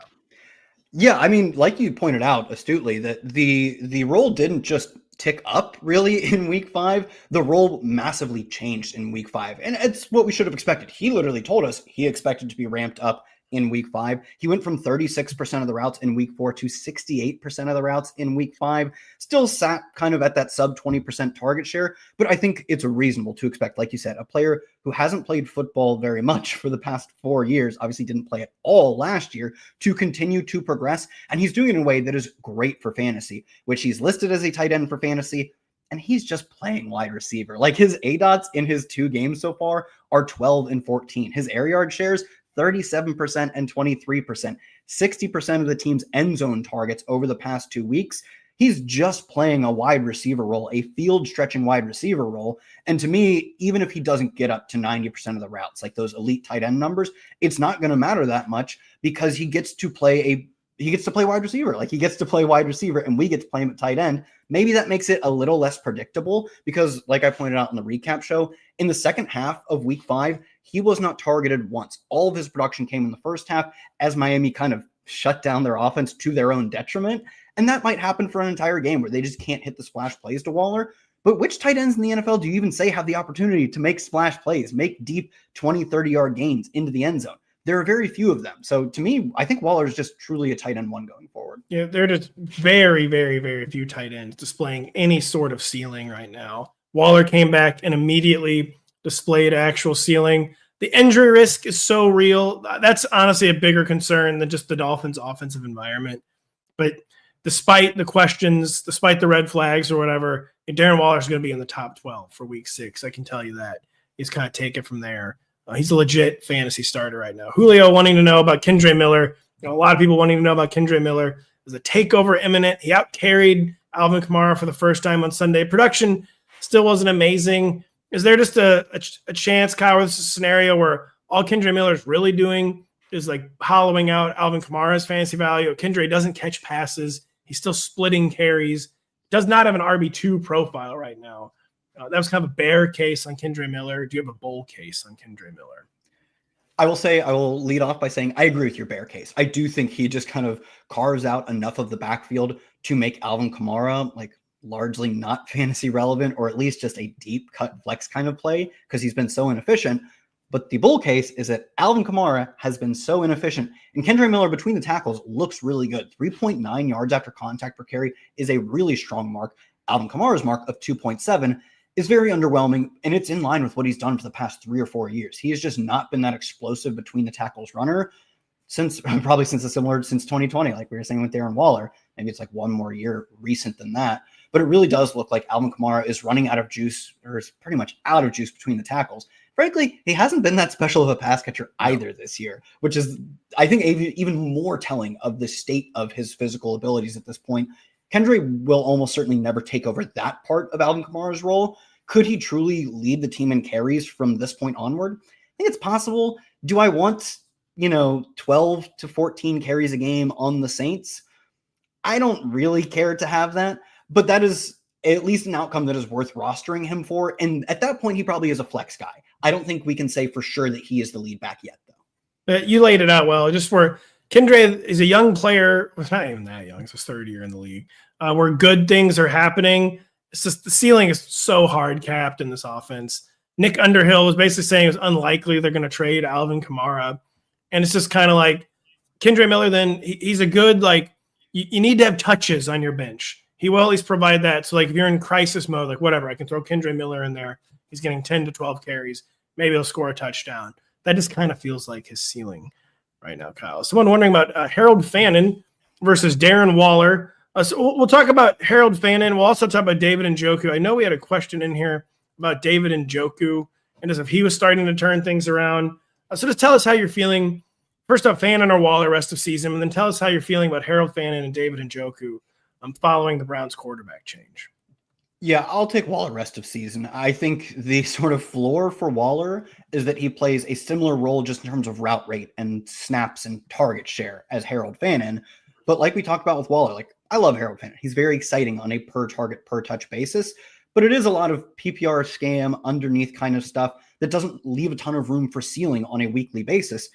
Yeah, I mean, like you pointed out astutely, that the role didn't just tick up really in week 5. The role massively changed in week 5. And it's what we should have expected. He literally told us he expected to be ramped up in week 5. He went from 36% of the routes in week 4 to 68% of the routes in week 5. Still sat kind of at that sub 20% target share, but I think it's reasonable to expect, like you said, a player who hasn't played football very much for the past 4 years, obviously didn't play at all last year, to continue to progress. And he's doing it in a way that is great for fantasy, which he's listed as a tight end for fantasy. And he's just playing wide receiver. Like, his ADOTs in his 2 games so far are 12 and 14. His air yard shares, 37% and 23%, 60% of the team's end zone targets over the past 2 weeks. He's just playing a wide receiver role, a field stretching wide receiver role. And to me, even if he doesn't get up to 90% of the routes, like those elite tight end numbers, it's not going to matter that much because he gets to play wide receiver. Like, he gets to play wide receiver and we get to play him at tight end. Maybe that makes it a little less predictable because, like I pointed out in the recap show, in the second half of week 5, he was not targeted once. All of his production came in the first half as Miami kind of shut down their offense to their own detriment. And that might happen for an entire game where they just can't hit the splash plays to Waller. But which tight ends in the NFL do you even say have the opportunity to make splash plays, make deep 20, 30-yard gains into the end zone? There are very few of them. So to me, I think Waller is just truly a tight end 1 going forward. Yeah, there are just very, very, very few tight ends displaying any sort of ceiling right now. Waller came back and immediately displayed actual ceiling. The injury risk is so real. That's honestly a bigger concern than just the Dolphins' offensive environment. But despite the questions, despite the red flags or whatever, Darren Waller is going to be in the top 12 for week 6. I can tell you that. He's kind of taken from there. He's a legit fantasy starter right now. Julio wanting to know about Kendre Miller. A lot of people wanting to know about Kendre Miller. There's a takeover imminent. He out-carried Alvin Kamara for the first time on Sunday. Production still wasn't amazing. Is there just a chance, Kyle, this is a scenario where all Kendre Miller is really doing is like hollowing out Alvin Kamara's fantasy value? Kendre doesn't catch passes. He's still splitting carries. Does not have an RB2 profile right now. That was kind of a bear case on Kendre Miller. Do you have a bull case on Kendre Miller? I will lead off by saying I agree with your bear case. I do think he just kind of carves out enough of the backfield to make Alvin Kamara like largely not fantasy relevant, or at least just a deep cut flex kind of play because he's been so inefficient. But the bull case is that Alvin Kamara has been so inefficient, and Kendre Miller between the tackles looks really good. 3.9 yards after contact per carry is a really strong mark. Alvin Kamara's mark of 2.7 is very underwhelming, and it's in line with what he's done for the past 3 or 4 years. He has just not been that explosive between the tackles runner since 2020, like we were saying with Darren Waller. Maybe it's like one more year recent than that. But it really does look like Alvin Kamara is running out of juice, or is pretty much out of juice between the tackles. Frankly, he hasn't been that special of a pass catcher either this year, which is, I think, even more telling of the state of his physical abilities at this point. Kendra will almost certainly never take over that part of Alvin Kamara's role. Could he truly lead the team in carries from this point onward? I think it's possible. Do I want, 12 to 14 carries a game on the Saints? I don't really care to have that, but that is at least an outcome that is worth rostering him for. And at that point, he probably is a flex guy. I don't think we can say for sure that he is the lead back yet, though. You laid it out well. Just for Kendra is a young player. Well, it's not even that young. It's his third year in the league, where good things are happening. It's just the ceiling is so hard capped in this offense. Nick Underhill was basically saying it's unlikely they're going to trade Alvin Kamara. And it's just kind of like Kendra Miller, then he's a good, you need to have touches on your bench. He will at least provide that. So, if you're in crisis mode, whatever, I can throw Kendra Miller in there. He's getting 10 to 12 carries. Maybe he'll score a touchdown. That just kind of feels like his ceiling right now, Kyle. Someone wondering about Harold Fannin versus Darren Waller. So we'll talk about Harold Fannin. We'll also talk about David Njoku. I know we had a question in here about David Njoku and as if he was starting to turn things around. So just tell us how you're feeling. First off, Fannin or Waller rest of season, and then tell us how you're feeling about Harold Fannin and David Njoku following the Browns quarterback change. Yeah, I'll take Waller rest of season. I think the sort of floor for Waller is that he plays a similar role just in terms of route rate and snaps and target share as Harold Fannin. But like we talked about with Waller, I love Harold Fannin. He's very exciting on a per target, per touch basis, but it is a lot of PPR scam underneath kind of stuff that doesn't leave a ton of room for ceiling on a weekly basis.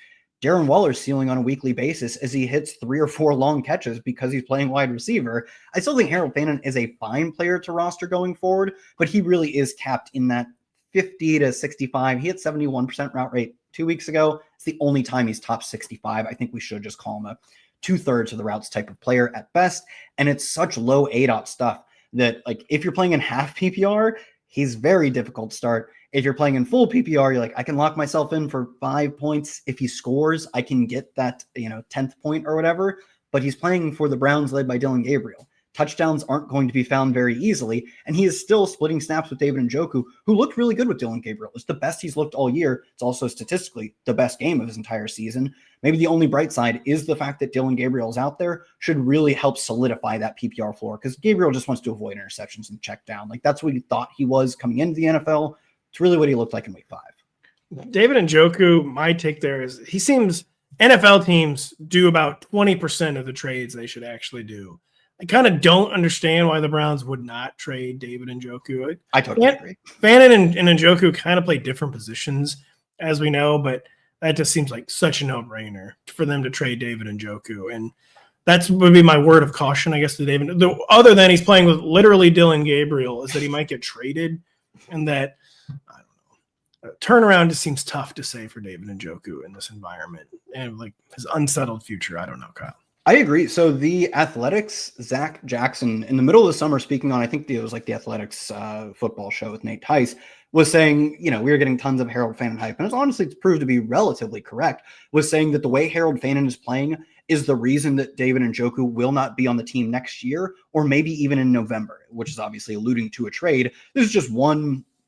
Darren Waller's ceiling on a weekly basis as he hits 3 or 4 long catches because he's playing wide receiver. I still think Harold Fannin is a fine player to roster going forward, but he really is capped in that 50 to 65. He had 71% route rate 2 weeks ago. It's the only time he's top 65. I think we should just call him a 2/3 of the routes type of player at best. And it's such low ADOT stuff that if you're playing in half PPR, he's very difficult to start. If you're playing in full PPR, you're I can lock myself in for 5 points. If he scores, I can get that, 10th point or whatever. But he's playing for the Browns led by Dillon Gabriel. Touchdowns aren't going to be found very easily. And he is still splitting snaps with David Njoku, who looked really good with Dillon Gabriel. It's the best he's looked all year. It's also statistically the best game of his entire season. Maybe the only bright side is the fact that Dillon Gabriel is out there should really help solidify that PPR floor, because Gabriel just wants to avoid interceptions and check down. That's what he thought he was coming into the NFL. It's really what he looked like in week 5. David Njoku, my take there is he seems NFL teams do about 20% of the trades they should actually do. I kind of don't understand why the Browns would not trade David Njoku. I totally agree. Fannin and Njoku kind of play different positions, as we know, but that just seems like such a no-brainer for them to trade David Njoku. And that's would be my word of caution, I guess, to David. Other than he's playing with literally Dillon Gabriel, is that he might get traded, and that, I don't know, turnaround just seems tough to say for David Njoku in this environment. And his unsettled future, I don't know, Kyle. I agree. So the Athletics, Zach Jackson, in the middle of the summer, speaking on, I think it was the Athletics football show with Nate Tice, was saying, we were getting tons of Harold Fannin hype. And it's proved to be relatively correct, was saying that the way Harold Fannin is playing is the reason that David Njoku will not be on the team next year, or maybe even in November, which is obviously alluding to a trade. This is just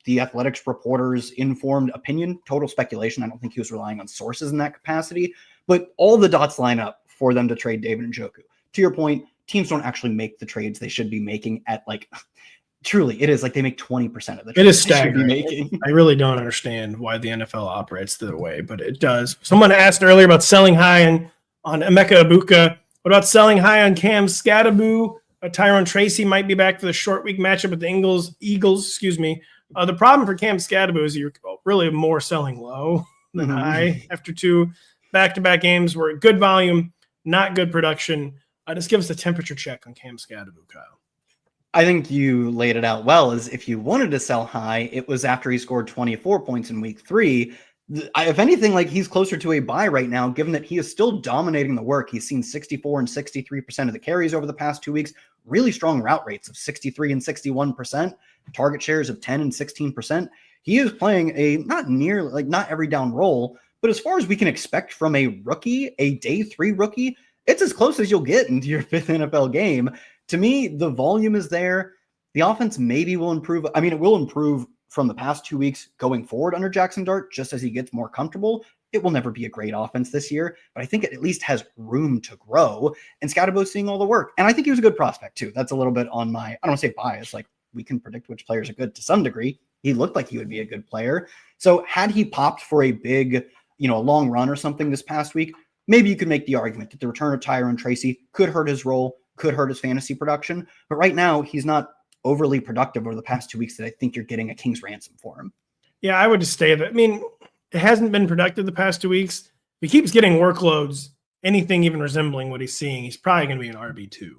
the Athletics reporter's informed opinion, total speculation. I don't think he was relying on sources in that capacity, but all the dots line up for them to trade David Njoku. To your point, teams don't actually make the trades they should be making at truly, it is they make 20% of the trades. It is staggering. I really don't understand why the NFL operates that way, but it does. Someone asked earlier about selling high on Emeka Egbuka. What about selling high on Cam Skattebo? Tyrone Tracy might be back for the short week matchup with the Eagles. The problem for Cam Skattebo is you're really more selling low than high after 2 back-to-back games where good volume, not good production. Just give us a temperature check on Cam Skattebo, Kyle. I think you laid it out well. Is if you wanted to sell high, it was after he scored 24 points in week 3. If anything, he's closer to a buy right now, given that he is still dominating the work. He's seen 64 and 63% of the carries over the past 2 weeks, really strong route rates of 63 and 61%, target shares of 10 and 16%. He is playing a not every down role, but as far as we can expect from a rookie, a day 3 rookie, it's as close as you'll get into your 5th NFL game. To me, the volume is there. The offense maybe will improve. I mean, it will improve from the past 2 weeks going forward under Jackson Dart, just as he gets more comfortable. It will never be a great offense this year, but I think it at least has room to grow. And Scatterbo's seeing all the work. And I think he was a good prospect too. That's a little bit on my, I don't want to say bias, like we can predict which players are good to some degree. He looked like he would be a good player. So had he popped for a big, long run or something this past week, maybe you could make the argument that the return of Tyrone Tracy could hurt his role, could hurt his fantasy production. But right now, he's not overly productive over the past 2 weeks that I think you're getting a king's ransom for him. Yeah, I would just stay there. I mean, it hasn't been productive the past 2 weeks. If he keeps getting workloads, anything even resembling what he's seeing, he's probably going to be an RB2.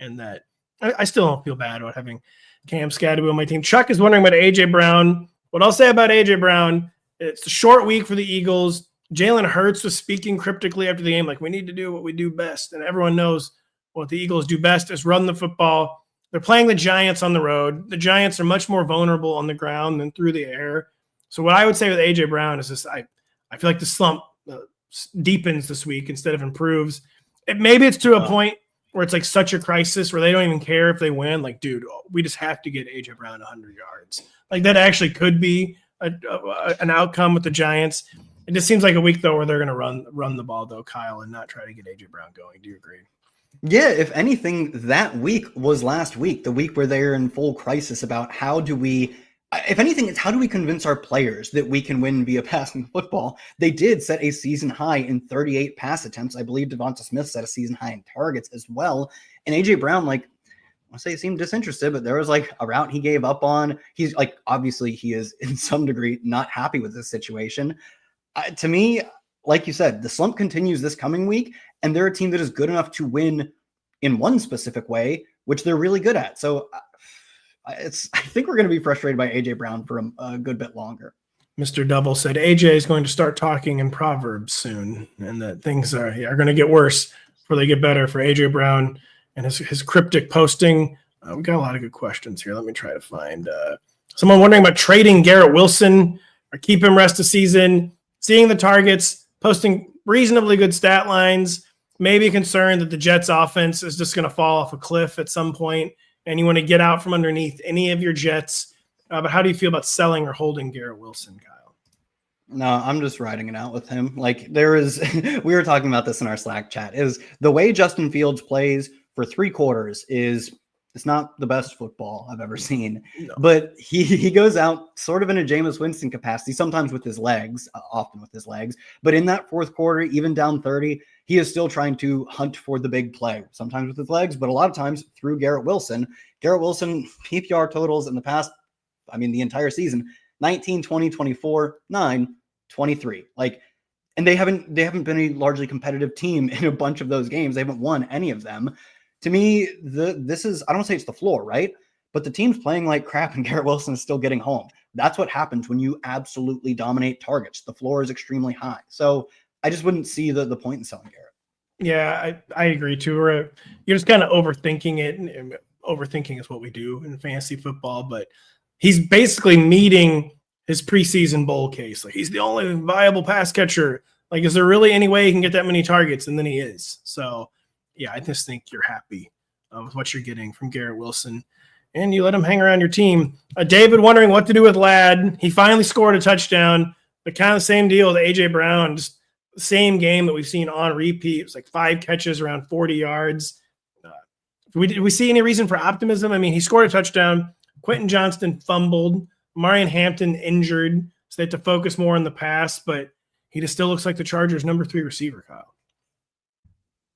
And that I still don't feel bad about having Cam Scatterbo on my team. Chuck is wondering about A.J. Brown. What I'll say about A.J. Brown, it's a short week for the Eagles. Jalen Hurts was speaking cryptically after the game, like we need to do what we do best. And everyone knows what the Eagles do best is run the football. They're playing the Giants on the road. The Giants are much more vulnerable on the ground than through the air. So what I would say with A.J. Brown is this, I feel like the slump deepens this week instead of improves. Maybe it's to a point where it's like such a crisis where they don't even care if they win. Like, dude, we just have to get A.J. Brown 100 yards. Like that actually could be an outcome with the Giants. It just seems like a week, though, where they're going to run the ball, though, Kyle, and not try to get A.J. Brown going. Do you agree? Yeah, if anything, that week was last week, the week where they're in full crisis about how do we – if anything, it's how do we convince our players that we can win via passing football? They did set a season high in 38 pass attempts. I believe Devonta Smith set a season high in targets as well. And A.J. Brown, like, I want to say he seemed disinterested, but there was like a route he gave up on. He's like, obviously he is in some degree not happy with this situation. To me, like you said, the slump continues this coming week, and they're a team that is good enough to win in one specific way, which they're really good at. So I think we're going to be frustrated by A.J. Brown for a good bit longer. Mr. Double said A.J. is going to start talking in Proverbs soon, and that things are going to get worse before they get better for A.J. Brown and his cryptic posting. We got a lot of good questions here. Let me try to find someone wondering about trading Garrett Wilson or keep him rest of season, seeing the targets, posting reasonably good stat lines, maybe concerned that the Jets offense is just going to fall off a cliff at some point, and you want to get out from underneath any of your Jets. But how do you feel about selling or holding Garrett Wilson, Kyle? No, I'm just riding it out with him. Like there is, we were talking about this in our Slack chat, is the way Justin Fields plays for 3 quarters is it's not the best football I've ever seen. No. But he goes out sort of in a Jameis Winston capacity, sometimes with his legs, often with his legs. But in that 4th quarter, even down 30, he is still trying to hunt for the big play, sometimes with his legs, but a lot of times through Garrett Wilson. Garrett Wilson PPR totals in the past, the entire season, 19, 20, 24, 9, 23. And they haven't been a largely competitive team in a bunch of those games. They haven't won any of them. To me, this is, I don't say it's the floor, right? But the team's playing like crap and Garrett Wilson is still getting home. That's what happens when you absolutely dominate targets. The floor is extremely high. So I just wouldn't see the point in selling Garrett. Yeah, I agree too. You're just kind of overthinking it. And overthinking is what we do in fantasy football, but he's basically meeting his preseason bowl case. Like he's the only viable pass catcher. Like, is there really any way he can get that many targets? And then he is. So yeah, I just think you're happy with what you're getting from Garrett Wilson, and you let him hang around your team. David wondering what to do with Ladd. He finally scored a touchdown, but kind of the same deal with A.J. Brown, just the same game that we've seen on repeat. It was like 5 catches, around 40 yards. Did we see any reason for optimism? He scored a touchdown. Quentin Johnston fumbled. Marion Hampton injured, so they had to focus more on the pass, but he just still looks like the Chargers' number 3 receiver, Kyle.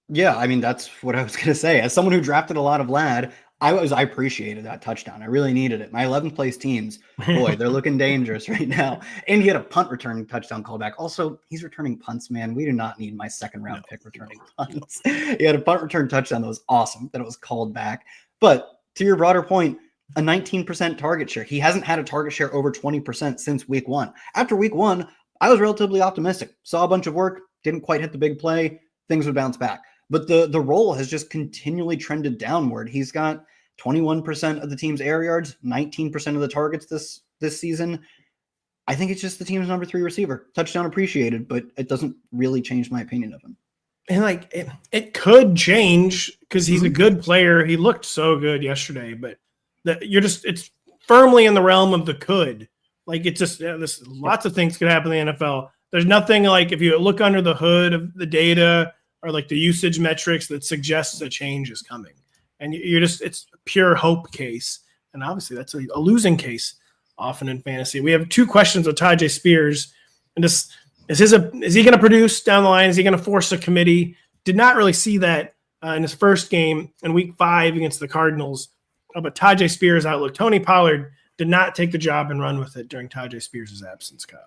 Yeah, that's what I was going to say. As someone who drafted a lot of Ladd, I appreciated that touchdown. I really needed it. My 11th place teams, boy, they're looking dangerous right now. And he had a punt returning touchdown callback. Also, he's returning punts, man. We do not need my 2nd-round pick returning punts. He had a punt return touchdown that was awesome, that it was called back. But to your broader point, a 19% target share. He hasn't had a target share over 20% since week 1. After week 1, I was relatively optimistic. Saw a bunch of work, didn't quite hit the big play. Things would bounce back. but the role has just continually trended downward. He's got 21% of the team's air yards, 19% of the targets this season. I think it's just the team's number 3 receiver. Touchdown appreciated, but it doesn't really change my opinion of him. And like it could change because he's a good player. He looked so good yesterday, but it's firmly in the realm of the could. Like it's just there's lots of things could happen in the NFL. There's nothing like if you look under the hood of the data or like the usage metrics that suggests a change is coming. And it's a pure hope case. And obviously that's a losing case often in fantasy. We have 2 questions with Tyjae Spears. And this is he going to produce down the line? Is he going to force a committee? Did not really see that in his first game in week 5 against the Cardinals. But Tyjae Spears' outlook. Tony Pollard did not take the job and run with it during Tyjae Spears' absence, Kyle.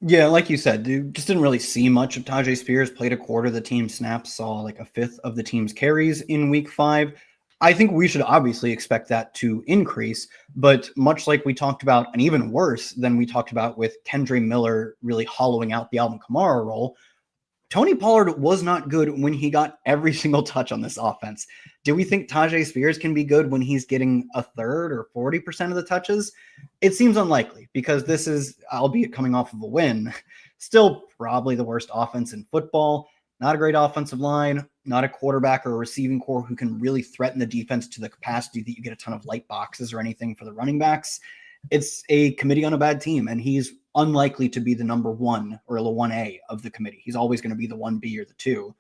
Yeah, like you said, dude, just didn't really see much of Tyjae Spears. Played a quarter of the team's snaps, saw like a fifth of the team's carries in week 5. I think we should obviously expect that to increase, but much like we talked about, and even worse than we talked about with Kendre Miller really hollowing out the Alvin Kamara role, Tony Pollard was not good when he got every single touch on this offense. Do we think Tyjae Spears can be good when he's getting a third or 40% of the touches? It seems unlikely because this is, albeit coming off of a win, still probably the worst offense in football. Not a great offensive line, not a quarterback or a receiving core who can really threaten the defense to the capacity that you get a ton of light boxes or anything for the running backs. It's a committee on a bad team, and he's unlikely to be the number 1 or the 1A of the committee. He's always going to be the 1B or the 2.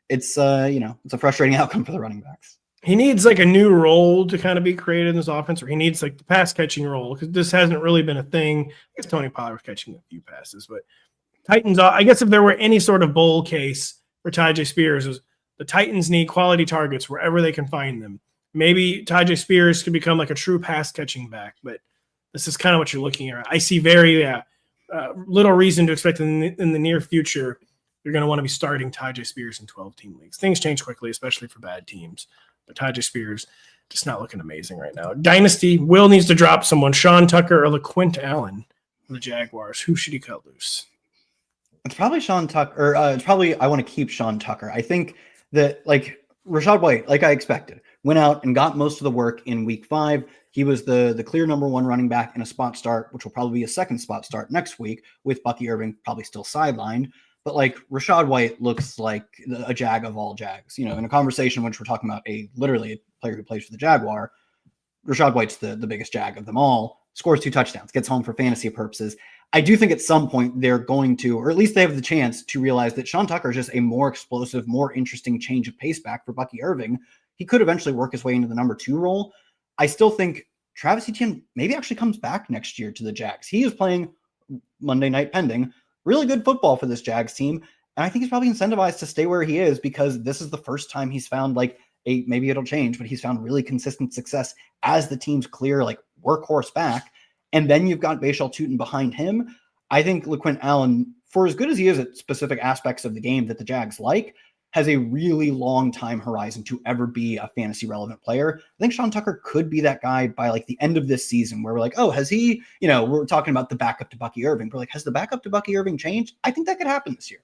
It's it's a frustrating outcome for the running backs. He needs like a new role to kind of be created in this offense, or he needs like the pass catching role because this hasn't really been a thing. I guess Tony Pollard was catching a few passes, but Titans, I guess if there were any sort of bowl case for Tyjae Spears, is the Titans need quality targets wherever they can find them. Maybe Tyjae Spears could become like a true pass catching back, but this is kind of what you're looking at. I see very little reason to expect in the near future you're going to want to be starting Tyjae Spears in 12-team leagues. Things change quickly, especially for bad teams. But Tyjae Spears just not looking amazing right now. Dynasty, Will needs to drop someone. Sean Tucker or LaQuint Allen for the Jaguars. Who should he cut loose? It's probably Sean Tucker. It's probably I want to keep Sean Tucker. I think that like Rachaad White, like I expected, went out and got most of the work in week 5. He was the clear number 1 running back in a spot start, which will probably be a second spot start next week with Bucky Irving probably still sidelined. But like Rachaad White looks like a Jag of all Jags. You know, in a conversation which we're talking about literally a player who plays for the Jaguar, Rachaad White's the biggest Jag of them all. Scores 2 touchdowns, gets home for fantasy purposes. I do think at some point they're going to, or at least they have the chance to realize that Sean Tucker is just a more explosive, more interesting change of pace back for Bucky Irving. He could eventually work his way into the number 2 role. I still think Travis Etienne maybe actually comes back next year to the Jags. He is playing Monday night pending really good football for this Jags team. And I think he's probably incentivized to stay where he is because this is the first time he's found like maybe it'll change, but he's found really consistent success as the team's clear, like workhorse back. And then you've got Bashal Tutin behind him. I think LaQuint Allen, for as good as he is at specific aspects of the game that the Jags like, has a really long time horizon to ever be a fantasy relevant player. I think Sean Tucker could be that guy by like the end of this season where we're like, oh, has he, we're talking about the backup to Bucky Irving. We're like, has the backup to Bucky Irving changed? I think that could happen this year.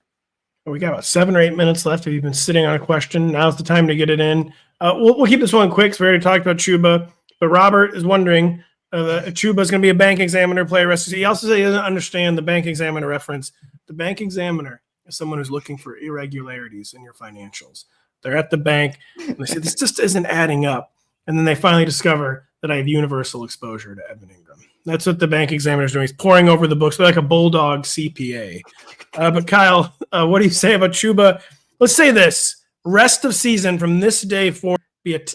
We got about 7 or 8 minutes left. If you've been sitting on a question, now's the time to get it in. We'll keep this one quick. So we already talked about Chuba, but Robert is wondering Chuba is going to be a bank examiner player. He also said he doesn't understand the bank examiner reference. The bank examiner is someone who's looking for irregularities in your financials. They're at the bank and they say, this just isn't adding up. And then they finally discover that I have universal exposure to Evan Ingram. That's what the bank examiner is doing. He's pouring over the books like a bulldog CPA. But Kyle, what do you say about Chuba? Let's say this. Rest of season from this day forward,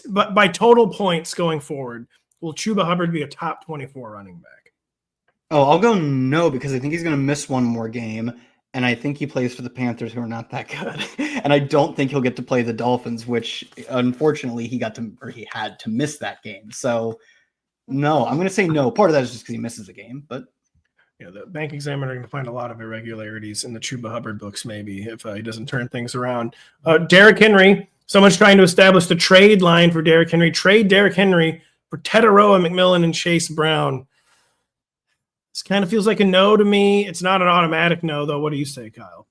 but by total points going forward, will Chuba Hubbard be a top 24 running back? Oh, I'll go no, because I think he's going to miss one more game. And I think he plays for the Panthers, who are not that good. And I don't think he'll get to play the Dolphins, which unfortunately he had to miss that game. So no, I'm going to say no. Part of that is just because he misses a game, but the bank examiner can find a lot of irregularities in the Chuba Hubbard books, maybe if he doesn't turn things around. Derrick Henry, someone's trying to establish the trade line for Derrick Henry. Trade Derrick Henry for Tetaroa, McMillan, and Chase Brown. This kind of feels like a no to me. It's not an automatic no, though. What do you say, Kyle?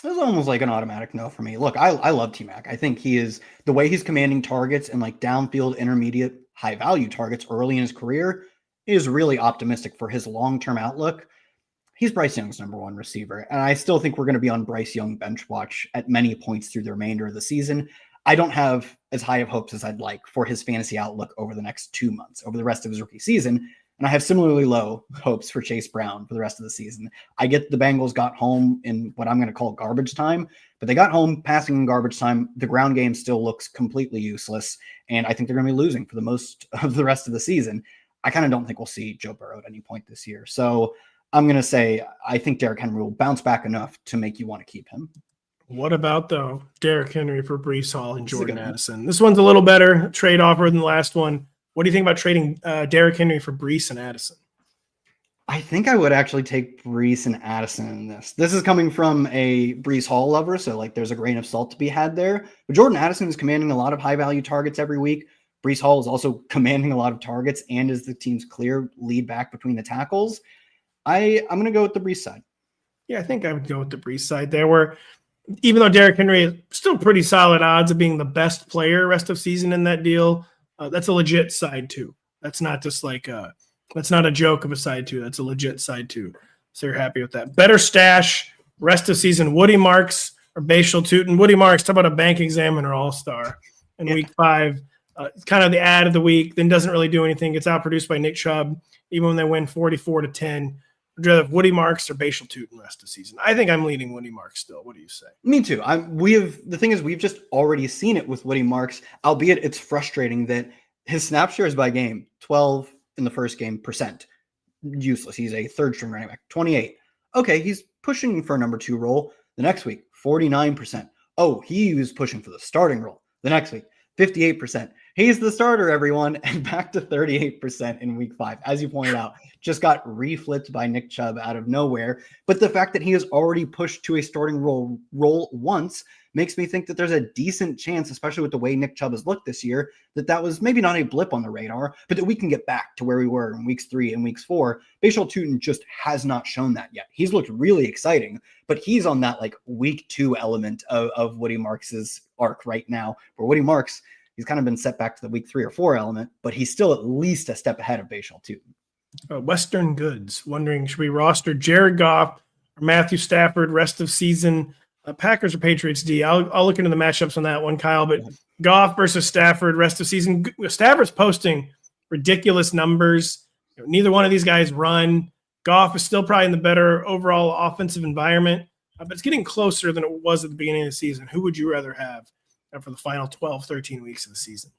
It's almost like an automatic no for me. Look, I love T-Mac. I think he is, the way he's commanding targets and like downfield, intermediate, high value targets early in his career is really optimistic for his long-term outlook. He's Bryce Young's number one receiver. And I still think we're going to be on Bryce Young bench watch at many points through the remainder of the season. I don't have as high of hopes as I'd like for his fantasy outlook over the next 2 months, over the rest of his rookie season. And I have similarly low hopes for Chase Brown for the rest of the season. I get the Bengals got home in what I'm going to call garbage time, but they got home passing in garbage time. The ground game still looks completely useless, and I think they're going to be losing for the most of the rest of the season. I kind of don't think we'll see Joe Burrow at any point this year. So I'm going to say I think Derrick Henry will bounce back enough to make you want to keep him. What about, though, Derrick Henry for Breece Hall and Jordan Addison? This one's a little better trade offer than the last one. What do you think about trading Derrick Henry for Breece and Addison? I think I would actually take Breece and Addison in this. This is coming from a Breece Hall lover, so like there's a grain of salt to be had there. But Jordan Addison is commanding a lot of high-value targets every week. Breece Hall is also commanding a lot of targets and is the team's clear lead back between the tackles. I'm going to go with the Breece side. Yeah, I think I would go with the Breece side there, where even though Derrick Henry is still pretty solid odds of being the best player rest of season in that deal, that's a legit side too. That's not just like that's not a joke of a side two. That's a legit side two. So you're happy with that. Better stash rest of season. Woody Marks or Bashal Tootin. Woody Marks, talk about a bank examiner all-star in week 5. Kind of the ad of the week. Then doesn't really do anything. Gets outproduced by Nick Chubb even when they win 44-10. Would you rather have Woody Marks or Bashal Tootin rest of season? I think I'm leaning Woody Marks still. What do you say? Me too. The thing is, we've just already seen it with Woody Marks, albeit it's frustrating that his snap shares by game, 12 in the first game, %. Useless. He's a third string running back. 28. Okay, he's pushing for a number 2 role. The next week, 49%. Oh, he was pushing for the starting role. The next week, 58%. He's the starter, everyone, and back to 38% in week 5. As you pointed out, just got reflipped by Nick Chubb out of nowhere. But the fact that he has already pushed to a starting role once makes me think that there's a decent chance, especially with the way Nick Chubb has looked this year, that was maybe not a blip on the radar, but that we can get back to where we were in weeks 3 and weeks 4. Bashal Tootin just has not shown that yet. He's looked really exciting, but he's on that like week 2 element of Woody Marks's arc right now, where Woody Marks, he's kind of been set back to the week 3 or 4 element, but he's still at least a step ahead of Bashal Tootin. Western Goods wondering, should we roster Jared Goff or Matthew Stafford rest of season? Packers or Patriots D? I'll look into the matchups on that one, Kyle. But Goff versus Stafford rest of season. Stafford's posting ridiculous numbers. Neither one of these guys run. Goff is still probably in the better overall offensive environment, but it's getting closer than it was at the beginning of the season. Who would you rather have for the final 12, 13 weeks of the season?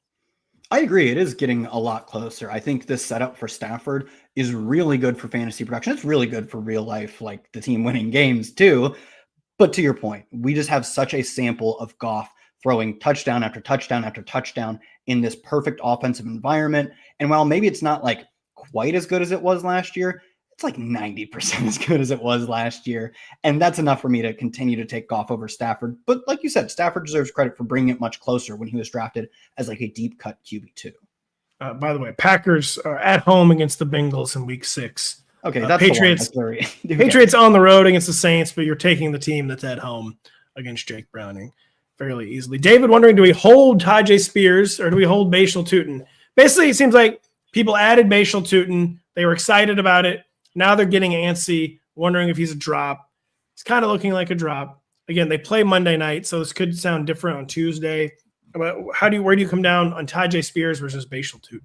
I agree. It is getting a lot closer. I think this setup for Stafford is really good for fantasy production. It's really good for real life, like the team winning games too. But to your point, we just have such a sample of Goff throwing touchdown after touchdown after touchdown in this perfect offensive environment. And while maybe it's not like quite as good as it was last year, it's like 90% as good as it was last year. And that's enough for me to continue to take Goff over Stafford. But like you said, Stafford deserves credit for bringing it much closer when he was drafted as like a deep cut QB2. By the way, Packers are at home against the Bengals in week 6. Okay, that's Patriots. Patriots on the road against the Saints, but you're taking the team that's at home against Jake Browning fairly easily. David wondering, do we hold Tyjae Spears or do we hold Bashal Tootin? Basically, it seems like people added Bashal Tootin. They were excited about it. Now they're getting antsy, wondering if he's a drop. It's kind of looking like a drop. Again, they play Monday night, so this could sound different on Tuesday. But where do you come down on Tyjae Spears versus Bashal Tootin?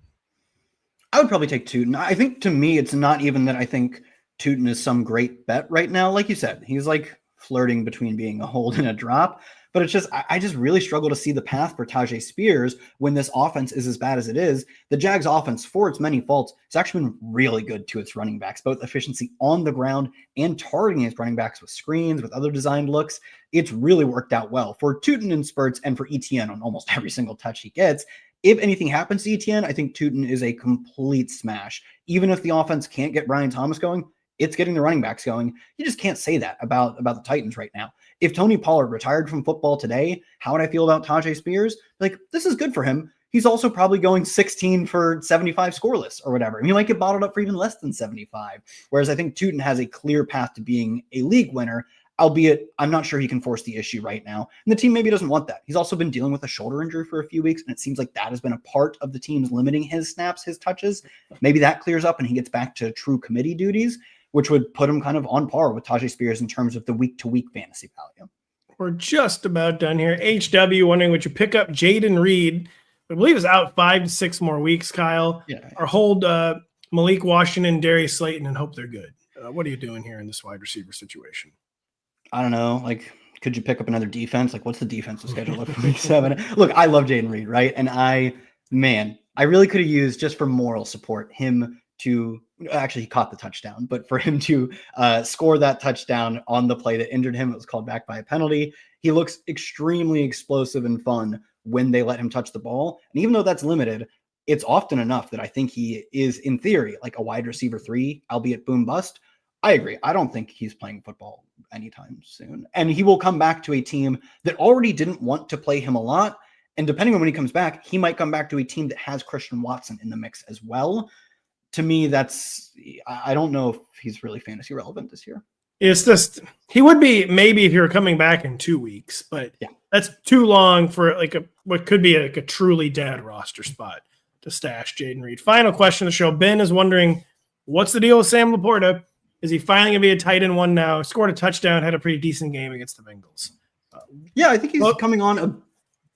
I would probably take Tootin. I think to me, it's not even that I think Tootin is some great bet right now. Like you said, he's like flirting between being a hold and a drop. But it's just, I just really struggle to see the path for Tyjae Spears when this offense is as bad as it is. The Jags offense, for its many faults, it's actually been really good to its running backs, both efficiency on the ground and targeting its running backs with screens, with other designed looks. It's really worked out well for Tootin in spurts and for ETN on almost every single touch he gets. If anything happens to ETN, I think Tootin is a complete smash. Even if the offense can't get Brian Thomas going, it's getting the running backs going. You just can't say that about the Titans right now. If Tony Pollard retired from football today, how would I feel about Tyjae Spears? Like, this is good for him. He's also probably going 16 for 75 scoreless or whatever. And he might get bottled up for even less than 75. Whereas I think Tootin has a clear path to being a league winner albeit I'm not sure he can force the issue right now. And the team maybe doesn't want that. He's also been dealing with a shoulder injury for a few weeks, and it seems like that has been a part of the team's limiting his snaps, his touches. Maybe that clears up and he gets back to true committee duties, which would put him kind of on par with Tyjae Spears in terms of the week-to-week fantasy value. We're just about done here. HW wondering, would you pick up Jaden Reed? I believe is out 5 to 6 more weeks, Kyle. Yeah. Or hold Malik Washington, Darius Slayton, and hope they're good. What are you doing here in this wide receiver situation? I don't know. Like, could you pick up another defense? Like, what's the defensive schedule look for week 7? Look, I love Jaden Reed, right? And I really could have used, just for moral support, him to actually, he caught the touchdown, but for him to score that touchdown on the play that injured him, it was called back by a penalty. He looks extremely explosive and fun when they let him touch the ball. And even though that's limited, it's often enough that I think he is, in theory, like a wide receiver 3, albeit boom bust. I agree. I don't think he's playing football anytime soon. And he will come back to a team that already didn't want to play him a lot. And depending on when he comes back, he might come back to a team that has Christian Watson in the mix as well. To me, I don't know if he's really fantasy relevant this year. It's just, he would be maybe if you were coming back in 2 weeks, but yeah, that's too long for like what could be like a truly dead roster spot to stash Jaden Reed. Final question of the show. Ben is wondering, what's the deal with Sam Laporta? Is he finally going to be a tight end one now? Scored a touchdown, had a pretty decent game against the Bengals. Yeah, I think he's coming on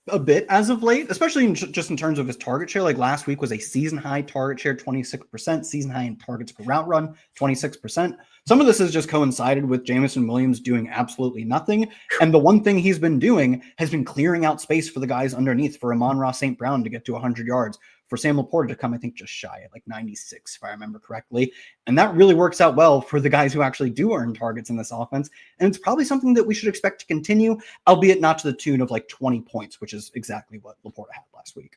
a bit as of late, especially just in terms of his target share. Like last week was a season high target share, 26%, season high in targets per route run, 26%. Some of this has just coincided with Jameson Williams doing absolutely nothing. And the one thing he's been doing has been clearing out space for the guys underneath, for Amon-Ra St. Brown to get to 100 yards, for Sam Laporta to come, I think, just shy at like 96, if I remember correctly. And that really works out well for the guys who actually do earn targets in this offense. And it's probably something that we should expect to continue, albeit not to the tune of like 20 points, which is exactly what Laporta had last week.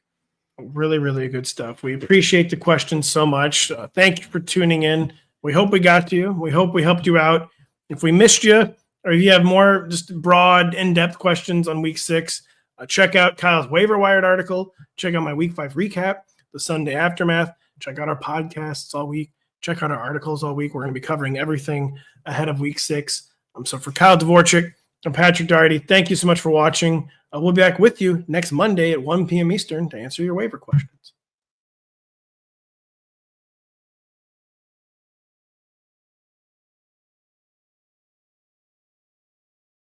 Really, really good stuff. We appreciate the questions so much. Thank you for tuning in. We hope we got to you. We hope we helped you out. If we missed you, or if you have more just broad, in-depth questions on week 6, check out Kyle's waiver wired article. Check out my week 5 recap, the Sunday aftermath. Check out our podcasts all week. Check out our articles all week. We're going to be covering everything ahead of week 6. So for Kyle Dvorchak and Patrick Daugherty, thank you so much for watching. We'll be back with you next Monday at 1 p.m. Eastern to answer your waiver questions.